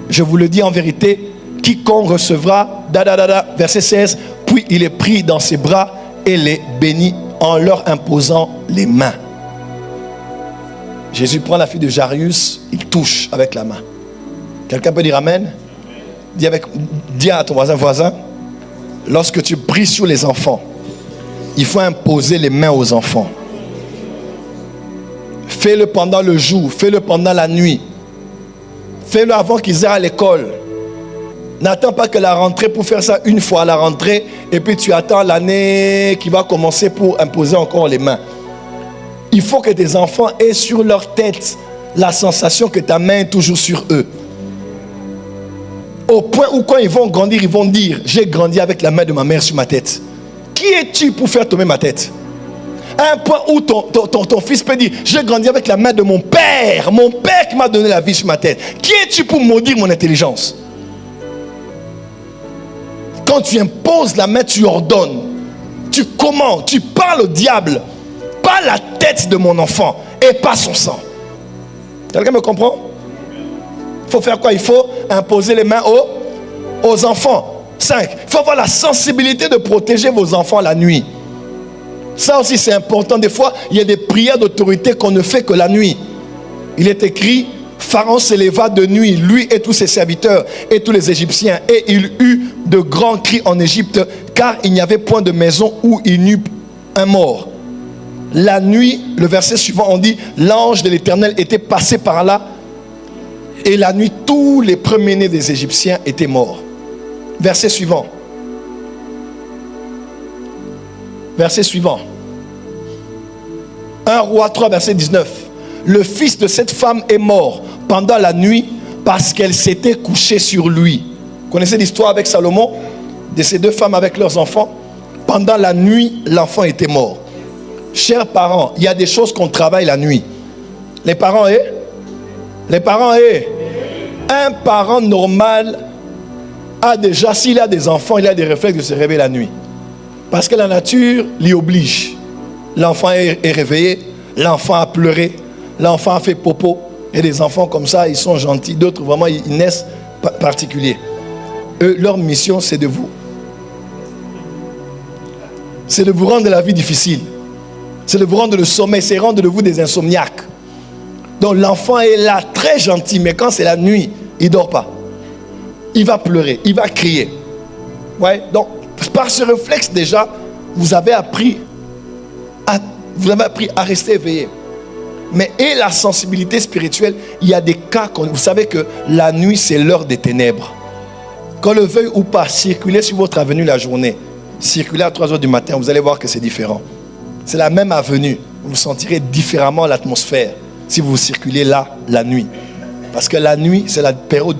Je vous le dis en vérité, quiconque recevra, verset 16, puis il est pris dans ses bras et les bénit en leur imposant les mains. Jésus prend la fille de Jairus, il touche avec la main. Quelqu'un peut dire amen? Dis à ton voisin, lorsque tu pries sur les enfants, il faut imposer les mains aux enfants. Fais-le pendant le jour, fais-le pendant la nuit. Fais-le avant qu'ils aient à l'école. N'attends pas que la rentrée pour faire ça une fois à la rentrée et puis tu attends l'année qui va commencer pour imposer encore les mains. Il faut que tes enfants aient sur leur tête la sensation que ta main est toujours sur eux. Au point où quand ils vont grandir, ils vont dire, j'ai grandi avec la main de ma mère sur ma tête. Qui es-tu pour faire tomber ma tête? À un point où ton fils peut dire, j'ai grandi avec la main de mon père qui m'a donné la vie sur ma tête. Qui es-tu pour maudire mon intelligence? Quand tu imposes la main, tu ordonnes. Tu commandes, tu parles au diable. Pas la tête de mon enfant et pas son sang. Quelqu'un me comprend? Il faut faire quoi? Il faut imposer les mains aux enfants. 5. Il faut avoir la sensibilité de protéger vos enfants la nuit. Ça aussi c'est important. Des fois, il y a des prières d'autorité qu'on ne fait que la nuit. Il est écrit, Pharaon s'éleva de nuit, lui et tous ses serviteurs et tous les Égyptiens. Et il eut de grands cris en Égypte, car il n'y avait point de maison où il n'y eût un mort. La nuit, le verset suivant, on dit, l'ange de l'Éternel était passé par là. Et la nuit, tous les premiers-nés des Égyptiens étaient morts. Verset suivant. Verset suivant. 1 Roi 3, verset 19. Le fils de cette femme est mort pendant la nuit parce qu'elle s'était couchée sur lui. Vous connaissez l'histoire avec Salomon, de ces deux femmes avec leurs enfants? Pendant la nuit, l'enfant était mort. Chers parents, il y a des choses qu'on travaille la nuit. Les parents, un parent normal a déjà, s'il a des enfants, il a des réflexes de se réveiller la nuit. Parce que la nature l'y oblige. L'enfant est réveillé, l'enfant a pleuré, l'enfant a fait popo. Et des enfants comme ça, ils sont gentils. D'autres, vraiment, ils naissent particuliers. Eux, leur mission, c'est de vous rendre la vie difficile. C'est de vous rendre le sommeil, c'est rendre de vous des insomniaques. Donc l'enfant est là, très gentil, mais quand c'est la nuit, il ne dort pas. Il va pleurer, il va crier. Ouais, donc, par ce réflexe déjà, vous avez appris à rester éveillé. Mais et la sensibilité spirituelle, il y a des cas, vous savez que la nuit, c'est l'heure des ténèbres. Qu'on le veuille ou pas, circuler sur votre avenue la journée, circuler à 3 heures du matin, vous allez voir que c'est différent. C'est la même avenue. Vous sentirez différemment l'atmosphère si vous circulez là la nuit. Parce que la nuit, c'est la période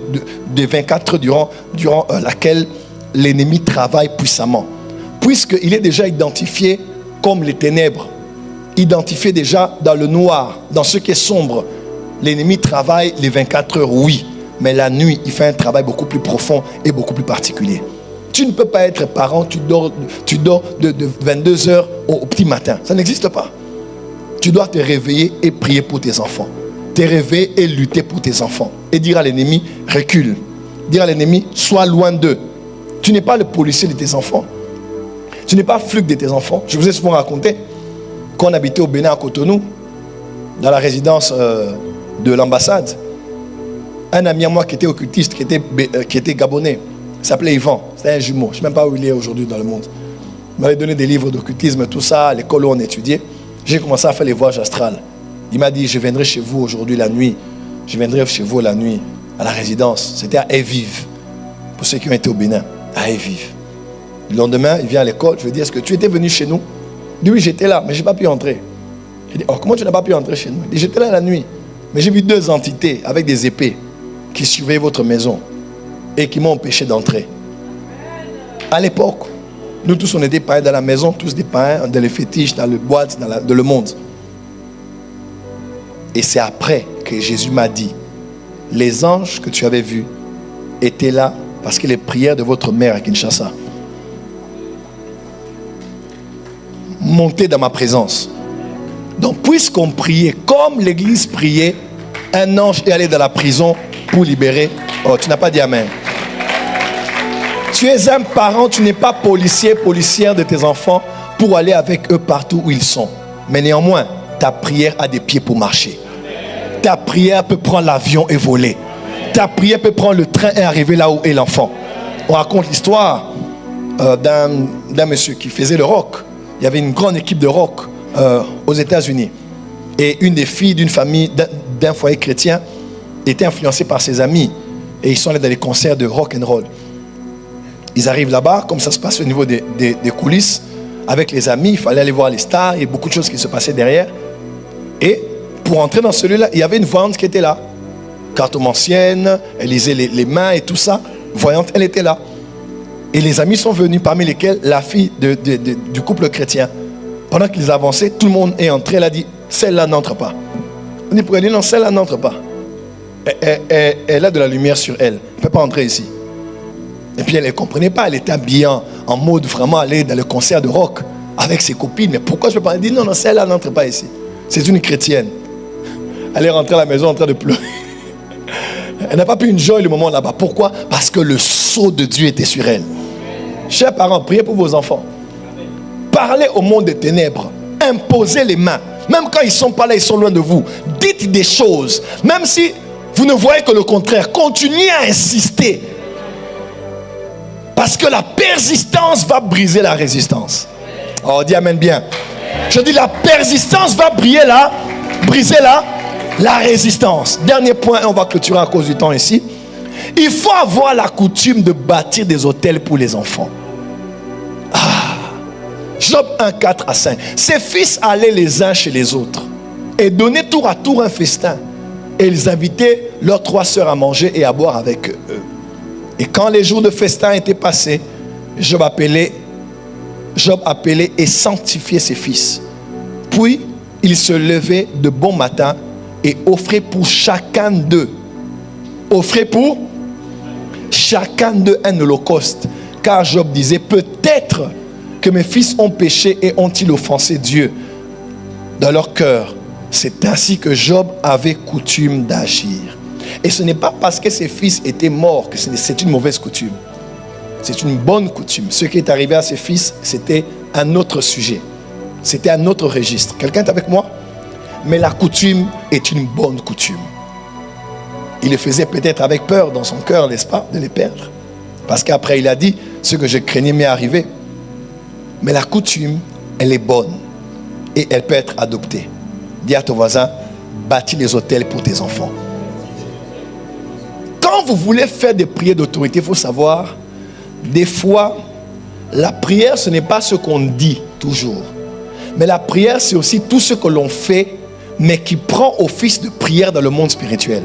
de 24 heures durant laquelle l'ennemi travaille puissamment. Puisqu'il est déjà identifié comme les ténèbres, identifié déjà dans le noir, dans ce qui est sombre. L'ennemi travaille les 24 heures, oui. Mais la nuit, il fait un travail beaucoup plus profond et beaucoup plus particulier. Tu ne peux pas être parent, tu dors de 22 heures au petit matin. Ça n'existe pas. Tu dois te réveiller et prier pour tes enfants. Te réveiller et lutter pour tes enfants. Et dire à l'ennemi, recule. Dire à l'ennemi, sois loin d'eux. Tu n'es pas le policier de tes enfants. Tu n'es pas flic de tes enfants. Je vous ai souvent raconté qu'on habitait au Bénin à Cotonou, dans la résidence de l'ambassade. Un ami à moi qui était occultiste, qui était gabonais, s'appelait Yvan. C'était un jumeau. Je ne sais même pas où il est aujourd'hui dans le monde. Il m'avait donné des livres d'occultisme, tout ça, à l'école où on étudiait. J'ai commencé à faire les voyages astrales. Il m'a dit, je viendrai chez vous aujourd'hui la nuit. Je viendrai chez vous la nuit, à la résidence. C'était à Evive, pour ceux qui ont été au Bénin, à Evive. Le lendemain, il vient à l'école. Je lui dis, est-ce que tu étais venu chez nous? Il dit, oui, j'étais là, mais je n'ai pas pu entrer. Je dis, oh, comment tu n'as pas pu entrer chez nous? Il dit, j'étais là la nuit. Mais j'ai vu 2 entités avec des épées qui surveillaient votre maison et qui m'ont empêché d'entrer. À l'époque, nous tous on était païens dans la maison, tous des païens dans les fétiches, dans les boîtes, dans le monde. Et c'est après que Jésus m'a dit, les anges que tu avais vus étaient là parce que les prières de votre mère à Kinshasa montaient dans ma présence. Donc puisqu'on priait comme l'église priait, un ange est allé dans la prison pour libérer. Oh, tu n'as pas dit amen. Tu es un parent, tu n'es pas policière de tes enfants pour aller avec eux partout où ils sont. Mais néanmoins, ta prière a des pieds pour marcher. Ta prière peut prendre l'avion et voler. Ta prière peut prendre le train et arriver là où est l'enfant. On raconte l'histoire d'un monsieur qui faisait le rock. Il y avait une grande équipe de rock aux États-Unis. Et une des filles d'une famille, d'un foyer chrétien, était influencée par ses amis. Et ils sont allés dans les concerts de rock and roll. Ils arrivent là-bas, comme ça se passe au niveau des coulisses, avec les amis, il fallait aller voir les stars, il y a beaucoup de choses qui se passaient derrière. Et pour entrer dans celui-là, il y avait une voyante qui était là. Cartomancienne, elle lisait les mains et tout ça. Voyante, elle était là. Et les amis sont venus, parmi lesquels la fille du couple chrétien. Pendant qu'ils avançaient, tout le monde est entré, elle a dit, celle-là n'entre pas. On dit, pourquoi elle dit non, celle-là n'entre pas. Elle a de la lumière sur elle, elle ne peut pas entrer ici. Et puis elle ne comprenait pas, elle était habillée en mode vraiment aller dans le concert de rock avec ses copines. Mais pourquoi je ne peux pas? Elle dit non, celle-là n'entre pas ici. C'est une chrétienne. Elle est rentrée à la maison en train de pleurer. Elle n'a pas pu enjoy le moment là-bas. Pourquoi? Parce que le sceau de Dieu était sur elle. Chers parents, priez pour vos enfants. Parlez au monde des ténèbres. Imposez les mains. Même quand ils ne sont pas là, ils sont loin de vous. Dites des choses. Même si vous ne voyez que le contraire, continuez à insister. Parce que la persistance va briser la résistance. Oh, dis amen bien. Je dis la persistance va briser la résistance. Dernier point, on va clôturer à cause du temps ici. Il faut avoir la coutume de bâtir des hôtels pour les enfants. Job 1, 4 à 5. Ses fils allaient les uns chez les autres et donnaient tour à tour un festin. Et ils invitaient leurs 3 sœurs à manger et à boire avec eux. Et quand les jours de festin étaient passés, Job appelait et sanctifiait ses fils. Puis, il se levait de bon matin et offrait pour chacun d'eux. Offrait pour chacun d'eux un holocauste. Car Job disait, peut-être que mes fils ont péché et ont-ils offensé Dieu dans leur cœur. C'est ainsi que Job avait coutume d'agir. Et ce n'est pas parce que ses fils étaient morts que c'est une mauvaise coutume. C'est une bonne coutume. Ce qui est arrivé à ses fils, c'était un autre sujet. C'était un autre registre. Quelqu'un est avec moi? Mais la coutume est une bonne coutume. Il le faisait peut-être avec peur dans son cœur, n'est-ce pas, de les perdre. Parce qu'après il a dit, ce que je craignais m'est arrivé. Mais la coutume, elle est bonne. Et elle peut être adoptée. Dis à ton voisin, bâtis les hôtels pour tes enfants. Quand vous voulez faire des prières d'autorité, il faut savoir, des fois, la prière, ce n'est pas ce qu'on dit toujours. Mais la prière, c'est aussi tout ce que l'on fait, mais qui prend office de prière dans le monde spirituel.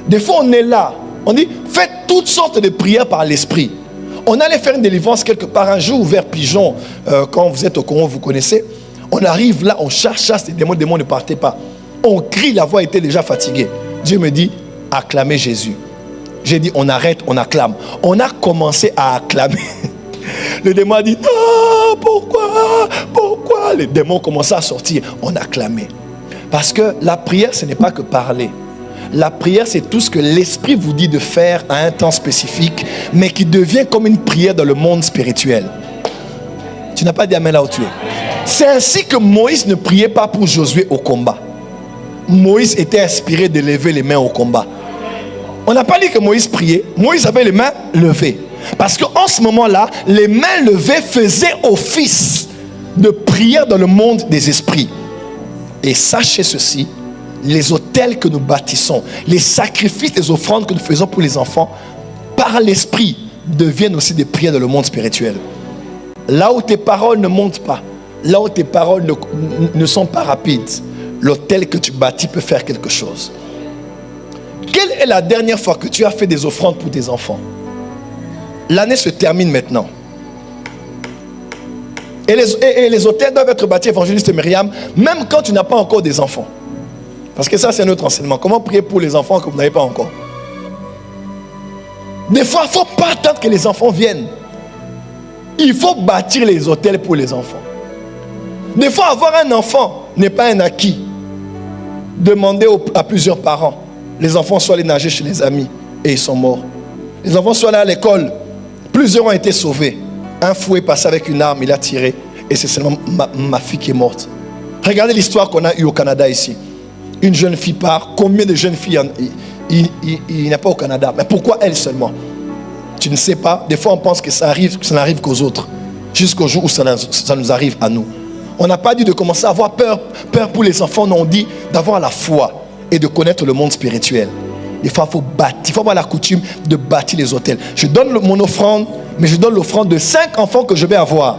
Des fois, on est là. On dit, faites toutes sortes de prières par l'esprit. On allait faire une délivrance quelque part un jour vers Pigeon. Quand vous êtes au Congo, vous connaissez. On arrive là, on chasse les démons ne partaient pas. On crie, la voix était déjà fatiguée. Dieu me dit, acclamez Jésus. J'ai dit, on arrête, on acclame. On a commencé à acclamer. Le démon a dit, ah, pourquoi? Les démons commençaient à sortir. On acclamait. Parce que la prière, ce n'est pas que parler. La prière, c'est tout ce que l'esprit vous dit de faire à un temps spécifique, mais qui devient comme une prière dans le monde spirituel. Tu n'as pas dit amen là où tu es. C'est ainsi que Moïse ne priait pas pour Josué au combat. Moïse était inspiré de lever les mains au combat. On n'a pas dit que Moïse priait. Moïse avait les mains levées. Parce qu'en ce moment-là, les mains levées faisaient office de prière dans le monde des esprits. Et sachez ceci, les autels que nous bâtissons, les sacrifices, les offrandes que nous faisons pour les enfants, par l'esprit, deviennent aussi des prières dans le monde spirituel. Là où tes paroles ne montent pas, là où tes paroles ne sont pas rapides, l'autel que tu bâtis peut faire quelque chose. Quelle est la dernière fois que tu as fait des offrandes pour tes enfants? L'année se termine maintenant. Et les autels doivent être bâtis, évangéliste Myriam, même quand tu n'as pas encore des enfants. Parce que ça, c'est un autre enseignement. Comment prier pour les enfants que vous n'avez pas encore? Des fois, il ne faut pas attendre que les enfants viennent. Il faut bâtir les autels pour les enfants. Des fois, avoir un enfant n'est pas un acquis. Demandez à plusieurs parents. Les enfants sont allés nager chez les amis et ils sont morts. Les enfants sont allés à l'école. Plusieurs ont été sauvés. Un fou est passé avec une arme, il a tiré. Et c'est seulement ma fille qui est morte. Regardez l'histoire qu'on a eue au Canada ici. Une jeune fille part. Combien de jeunes filles il n'y a pas au Canada? Mais pourquoi elle seulement? Tu ne sais pas. Des fois on pense que ça n'arrive qu'aux autres. Jusqu'au jour où ça nous arrive à nous. On n'a pas dit de commencer à avoir peur pour les enfants. Non, on dit d'avoir la foi et de connaître le monde spirituel. Des fois, il faut avoir la coutume de bâtir les autels. Je donne mon offrande, mais je donne l'offrande de 5 enfants que je vais avoir.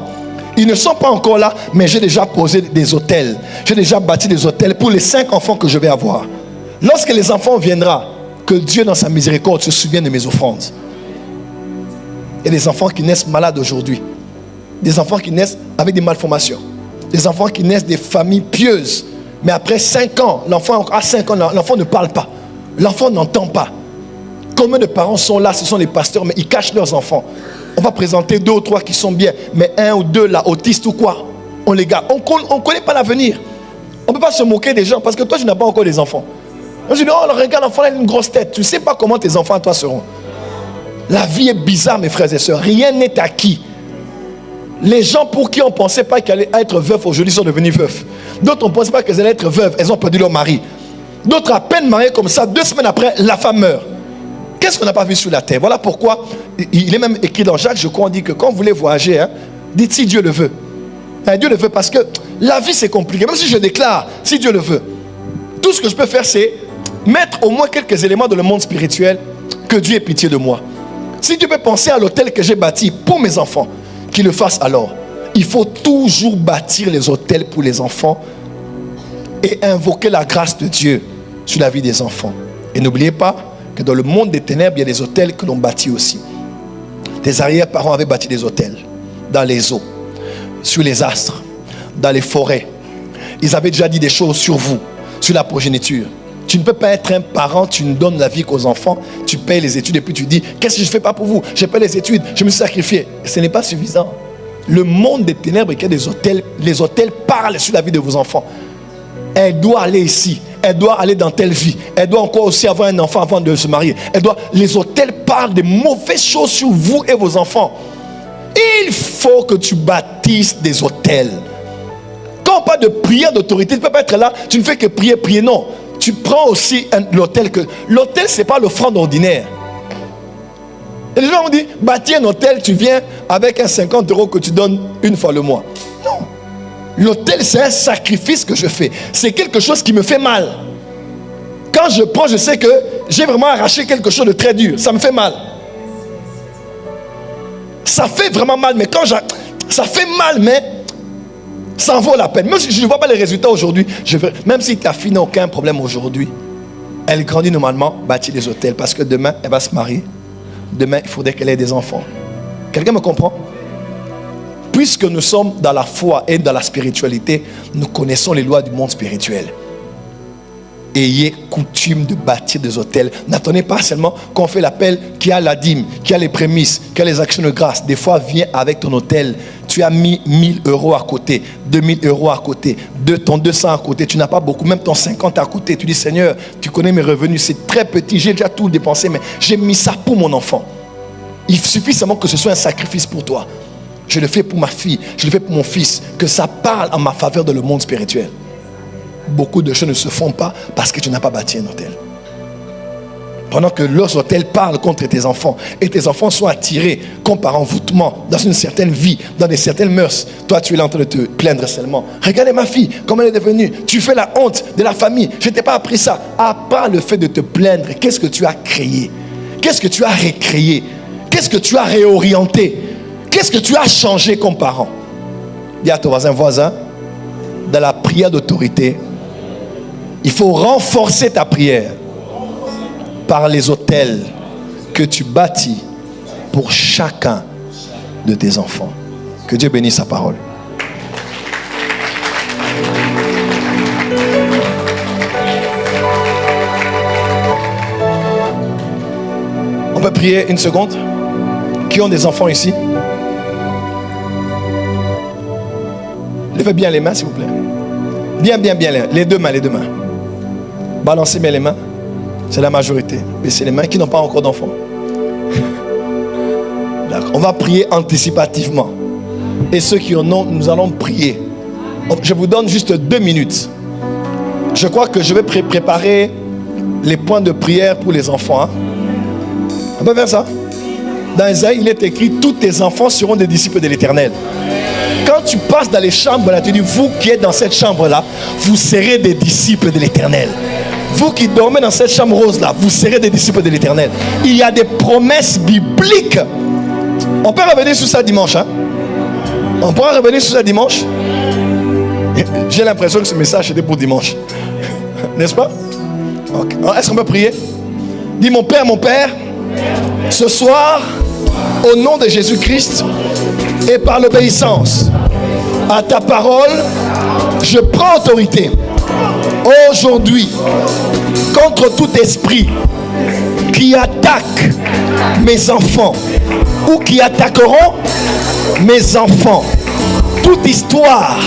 Ils ne sont pas encore là, mais j'ai déjà posé des autels. J'ai déjà bâti des autels pour les 5 enfants que je vais avoir. Lorsque les enfants viendront, que Dieu dans sa miséricorde se souvienne de mes offrandes. Il y a des enfants qui naissent malades aujourd'hui. Des enfants qui naissent avec des malformations. Des enfants qui naissent des familles pieuses. Mais après 5 ans, l'enfant a 5 ans, l'enfant ne parle pas. L'enfant n'entend pas. Combien de parents sont là, ce sont les pasteurs, mais ils cachent leurs enfants. On va présenter 2 ou 3 qui sont bien, mais 1 ou 2 là, autistes ou quoi, on les garde. On ne connaît pas l'avenir. On ne peut pas se moquer des gens parce que toi, tu n'as pas encore des enfants. On se dit, oh, regarde, l'enfant a une grosse tête. Tu ne sais pas comment tes enfants, toi, seront. La vie est bizarre, mes frères et sœurs. Rien n'est acquis. Les gens pour qui on ne pensait pas qu'elles allaient être veufs aujourd'hui sont devenus veufs. D'autres, on ne pensait pas qu'elles allaient être veuves. Elles ont perdu leur mari. D'autres, à peine mariées comme ça, 2 semaines après, la femme meurt. Qu'est-ce qu'on n'a pas vu sur la terre? Voilà pourquoi il est même écrit dans Jacques, je crois, on dit que quand vous voulez voyager, dites si Dieu le veut. Dieu le veut parce que la vie c'est compliqué. Même si je déclare, si Dieu le veut, tout ce que je peux faire c'est mettre au moins quelques éléments dans le monde spirituel, que Dieu ait pitié de moi. Si Dieu peut penser à l'hôtel que j'ai bâti pour mes enfants, qu'il le fasse alors. Il faut toujours bâtir les hôtels pour les enfants et invoquer la grâce de Dieu sur la vie des enfants. Et n'oubliez pas que dans le monde des ténèbres, il y a des hôtels que l'on bâtit aussi. Tes arrière-parents avaient bâti des hôtels dans les eaux, sur les astres, dans les forêts. Ils avaient déjà dit des choses sur vous, sur la progéniture. Tu ne peux pas être un parent, tu ne donnes la vie qu'aux enfants, tu payes les études et puis tu dis, qu'est-ce que je ne fais pas pour vous? Je paye les études, je me suis sacrifié. Ce n'est pas suffisant. Le monde des ténèbres, il y a des hôtels, les hôtels parlent sur la vie de vos enfants. Elle doit aller ici, elle doit aller dans telle vie, elle doit encore aussi avoir un enfant avant de se marier. Les hôtels parlent de mauvaises choses sur vous et vos enfants. Il faut que tu bâtisses des hôtels. Quand on parle de prière d'autorité, tu ne peux pas être là, tu ne fais que prier, prier, non. Tu prends aussi l'hôtel. L'hôtel, ce n'est pas l'offrande ordinaire. Et les gens ont dit, bâtir un hôtel, tu viens avec un 50 € que tu donnes une fois le mois. Non. L'hôtel, c'est un sacrifice que je fais. C'est quelque chose qui me fait mal. Quand je prends, je sais que j'ai vraiment arraché quelque chose de très dur. Ça me fait mal. Ça fait vraiment mal, mais ça fait mal, mais ça en vaut la peine. Même si je ne vois pas les résultats aujourd'hui, même si ta fille n'a aucun problème aujourd'hui, elle grandit normalement, bâtit des hôtels, parce que demain, elle va se marier. Demain, il faudrait qu'elle ait des enfants. Quelqu'un me comprend? Puisque nous sommes dans la foi et dans la spiritualité, nous connaissons les lois du monde spirituel. Ayez coutume de bâtir des hôtels. N'attendez pas seulement qu'on fait l'appel, qui a la dîme, qui a les prémices, qui a les actions de grâce. Des fois, viens avec ton hôtel. Tu as mis 1000 € à côté, 2000 € à côté, ton 200 à côté. Tu n'as pas beaucoup, même ton 50 à côté. Tu dis, Seigneur, tu connais mes revenus, c'est très petit. J'ai déjà tout dépensé, mais j'ai mis ça pour mon enfant. Il suffit seulement que ce soit un sacrifice pour toi. Je le fais pour ma fille, je le fais pour mon fils. Que ça parle en ma faveur dans le monde spirituel. Beaucoup de choses ne se font pas parce que tu n'as pas bâti un hôtel. Pendant que leurs hôtels parlent contre tes enfants et tes enfants sont attirés comme par envoûtement dans une certaine vie, dans des certaines mœurs, toi tu es là en train de te plaindre seulement. Regardez ma fille, comment elle est devenue. Tu fais la honte de la famille. Je ne t'ai pas appris ça. À part le fait de te plaindre, qu'est-ce que tu as créé? Qu'est-ce que tu as récréé? Qu'est-ce que tu as réorienté? Qu'est-ce que tu as changé comme parent? Dis à ton voisin, dans la prière d'autorité, il faut renforcer ta prière par les hôtels que tu bâtis pour chacun de tes enfants. Que Dieu bénisse sa parole. On peut prier une seconde? Qui ont des enfants ici? Levez bien les mains s'il vous plaît. Bien, les deux mains. Balancez bien les mains. C'est la majorité. Baissez les mains qui n'ont pas encore d'enfants. On va prier anticipativement. Et ceux qui en ont, nous allons prier. Je vous donne juste 2 minutes. Je crois que je vais préparer les points de prière pour les enfants. On peut faire ça? Dans Isaïe, il est écrit, tous tes enfants seront des disciples de l'Éternel. Quand tu passes dans les chambres là, tu dis, vous qui êtes dans cette chambre là, vous serez des disciples de l'Éternel. Vous qui dormez dans cette chambre rose là, vous serez des disciples de l'Éternel. Il y a des promesses bibliques. On peut revenir sur ça dimanche. On pourra revenir sur ça dimanche. J'ai l'impression que ce message était pour dimanche. N'est-ce pas? Okay. Est-ce qu'on peut prier? Dis, mon Père, ce soir, au nom de Jésus-Christ et par l'obéissance à ta parole, je prends autorité aujourd'hui contre tout esprit qui attaquent mes enfants ou qui attaqueront mes enfants. Toute histoire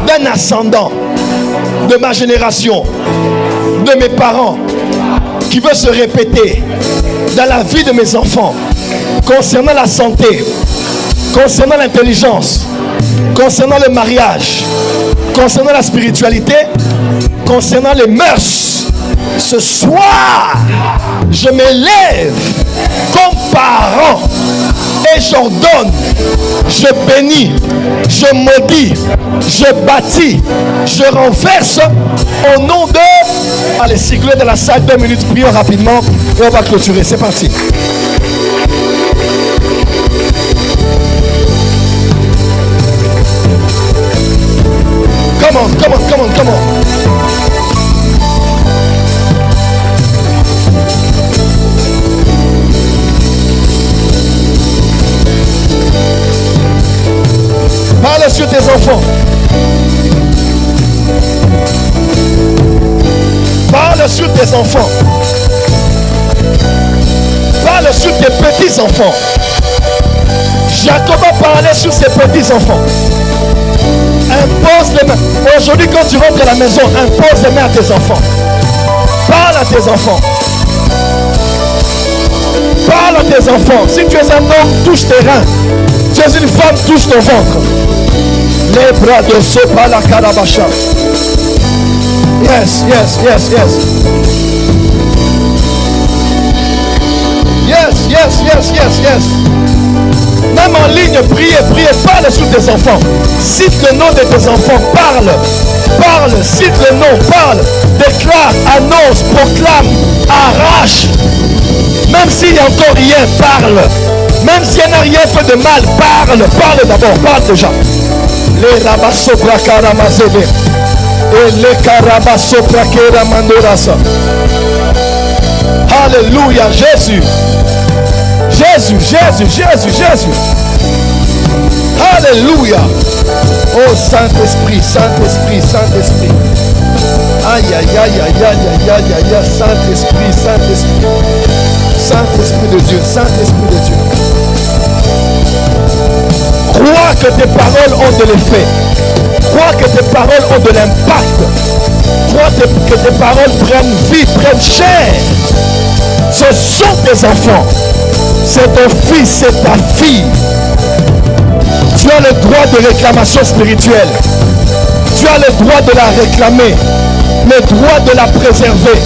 d'un ascendant de ma génération, de mes parents, qui veut se répéter dans la vie de mes enfants, concernant la santé, concernant l'intelligence, concernant le mariage, concernant la spiritualité, concernant les mœurs. Ce soir, je m'élève comme parent et j'ordonne, je bénis, je maudis, je bâtis, je renverse au nom de... Allez, circulez dans la salle 2 minutes, prions rapidement et on va clôturer. C'est parti. Come on. Parle sur tes enfants. Parle sur tes enfants. Parle sur tes petits-enfants. Jacob a parlé sur ses petits-enfants. Impose les mains. Aujourd'hui, quand tu rentres à la maison, impose les mains à tes enfants. Parle à tes enfants. Parle à tes enfants. Si tu es un homme, touche tes reins. Tu es une femme, touche ton ventre. Les bras de Sopa la Karabacha. Yes. Même en ligne, priez, parle sur tes enfants. Cite le nom de tes enfants, parle, cite le nom, parle, déclare, annonce, proclame, arrache. Même s'il n'y a encore rien, parle. Même s'il n'y a rien fait de mal, parle d'abord, parle déjà. Les rabasopra karamazebe et les karabasopra keramandorasa. Alléluia, Jésus. Alléluia. Oh Saint-Esprit. Aïe. Saint-Esprit de Dieu. Crois que tes paroles ont de l'effet. Crois que tes paroles ont de l'impact. Crois que tes paroles prennent vie, prennent chair. Ce sont tes enfants. C'est ton fils, c'est ta fille. Tu as le droit de réclamation spirituelle. Tu as le droit de la réclamer, le droit de la préserver,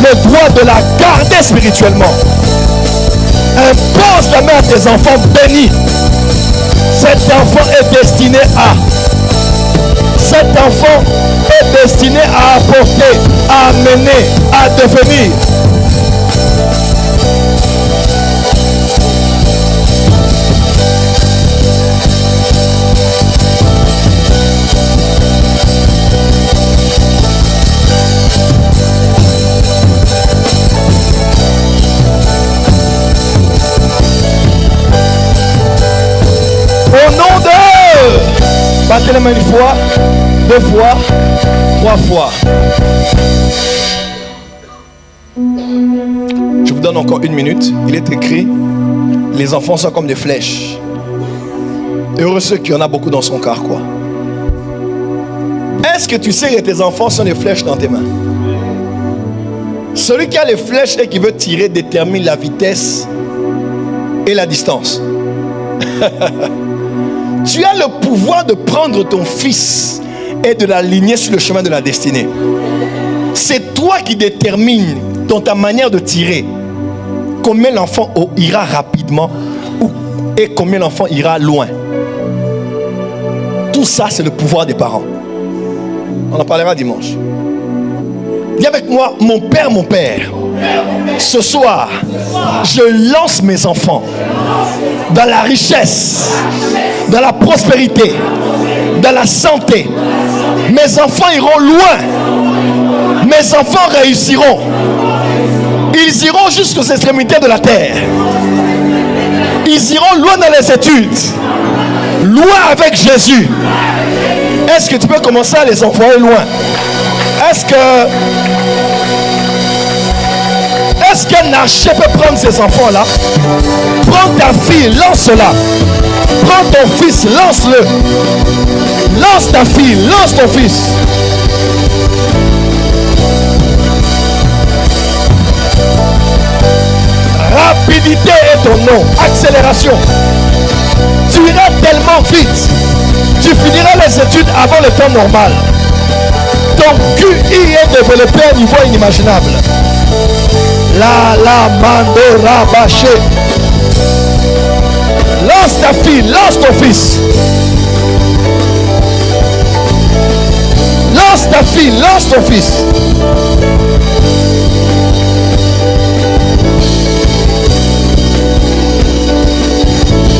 le droit de la garder spirituellement. Impose la main à tes enfants bénis. Cet enfant est destiné à. Cet enfant est destiné à apporter, à amener, à devenir. Au nom de... Battez la main une fois, 2 fois, 3 fois. Je vous donne encore 1 minute. Il est écrit, les enfants sont comme des flèches. Heureux ceux qui en a beaucoup dans son carquois. Est-ce que tu sais que tes enfants sont des flèches dans tes mains? Celui qui a les flèches et qui veut tirer détermine la vitesse et la distance. Tu as le pouvoir de prendre ton fils et de l'aligner sur le chemin de la destinée. C'est toi qui détermines dans ta manière de tirer combien l'enfant ira rapidement et combien l'enfant ira loin. Tout ça, c'est le pouvoir des parents. On en parlera dimanche. Dis avec moi, mon père, ce soir, je lance mes enfants dans la richesse, dans la prospérité, dans la santé. Mes enfants iront loin. Mes enfants réussiront. Ils iront jusqu'aux extrémités de la terre. Ils iront loin dans les études. Loin avec Jésus. Est-ce que tu peux commencer à les envoyer loin? Est-ce que Est-ce qu'un archer peut prendre ses enfants-là? Prends ta fille, lance-la. Prends ton fils, lance-le. Lance ta fille, lance ton fils. Rapidité est ton nom. Accélération. Tu iras tellement vite. Tu finiras les études avant le temps normal. Ton QI est développé à un niveau inimaginable. La mando rabaché. Lance ta fille, lance ton fils. Lance ta fille, lance ton fils.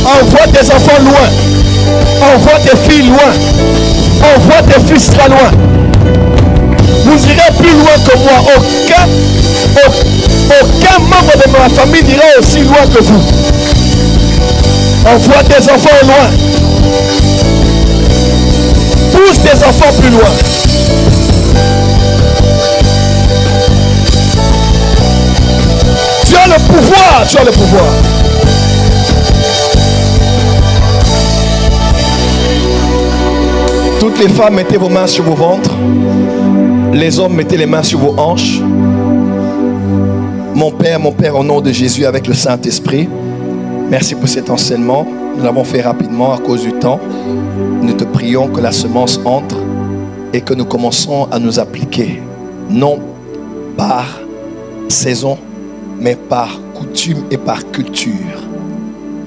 Envoie tes enfants loin. Envoie tes filles loin. Envoie tes fils très loin. Vous irez plus loin que moi. Aucun membre de ma famille n'ira aussi loin que vous. Envoie tes enfants loin. Pousse tes enfants plus loin. Tu as le pouvoir. Tu as le pouvoir. Toutes les femmes, mettez vos mains sur vos ventres. Les hommes, mettez les mains sur vos hanches. Mon Père, au nom de Jésus, avec le Saint-Esprit, merci pour cet enseignement. Nous l'avons fait rapidement à cause du temps. Nous te prions que la semence entre et que nous commençons à nous appliquer, non par saison, mais par coutume et par culture,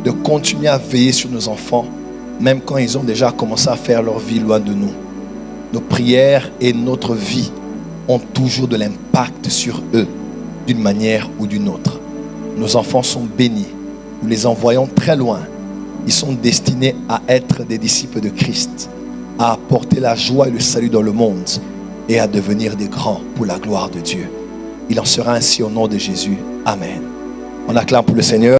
de continuer à veiller sur nos enfants, même quand ils ont déjà commencé à faire leur vie loin de nous. Nos prières et notre vie ont toujours de l'impact sur eux, d'une manière ou d'une autre. Nos enfants sont bénis. Nous les envoyons très loin. Ils sont destinés à être des disciples de Christ, à apporter la joie et le salut dans le monde et à devenir des grands pour la gloire de Dieu. Il en sera ainsi au nom de Jésus. Amen. On acclame pour le Seigneur.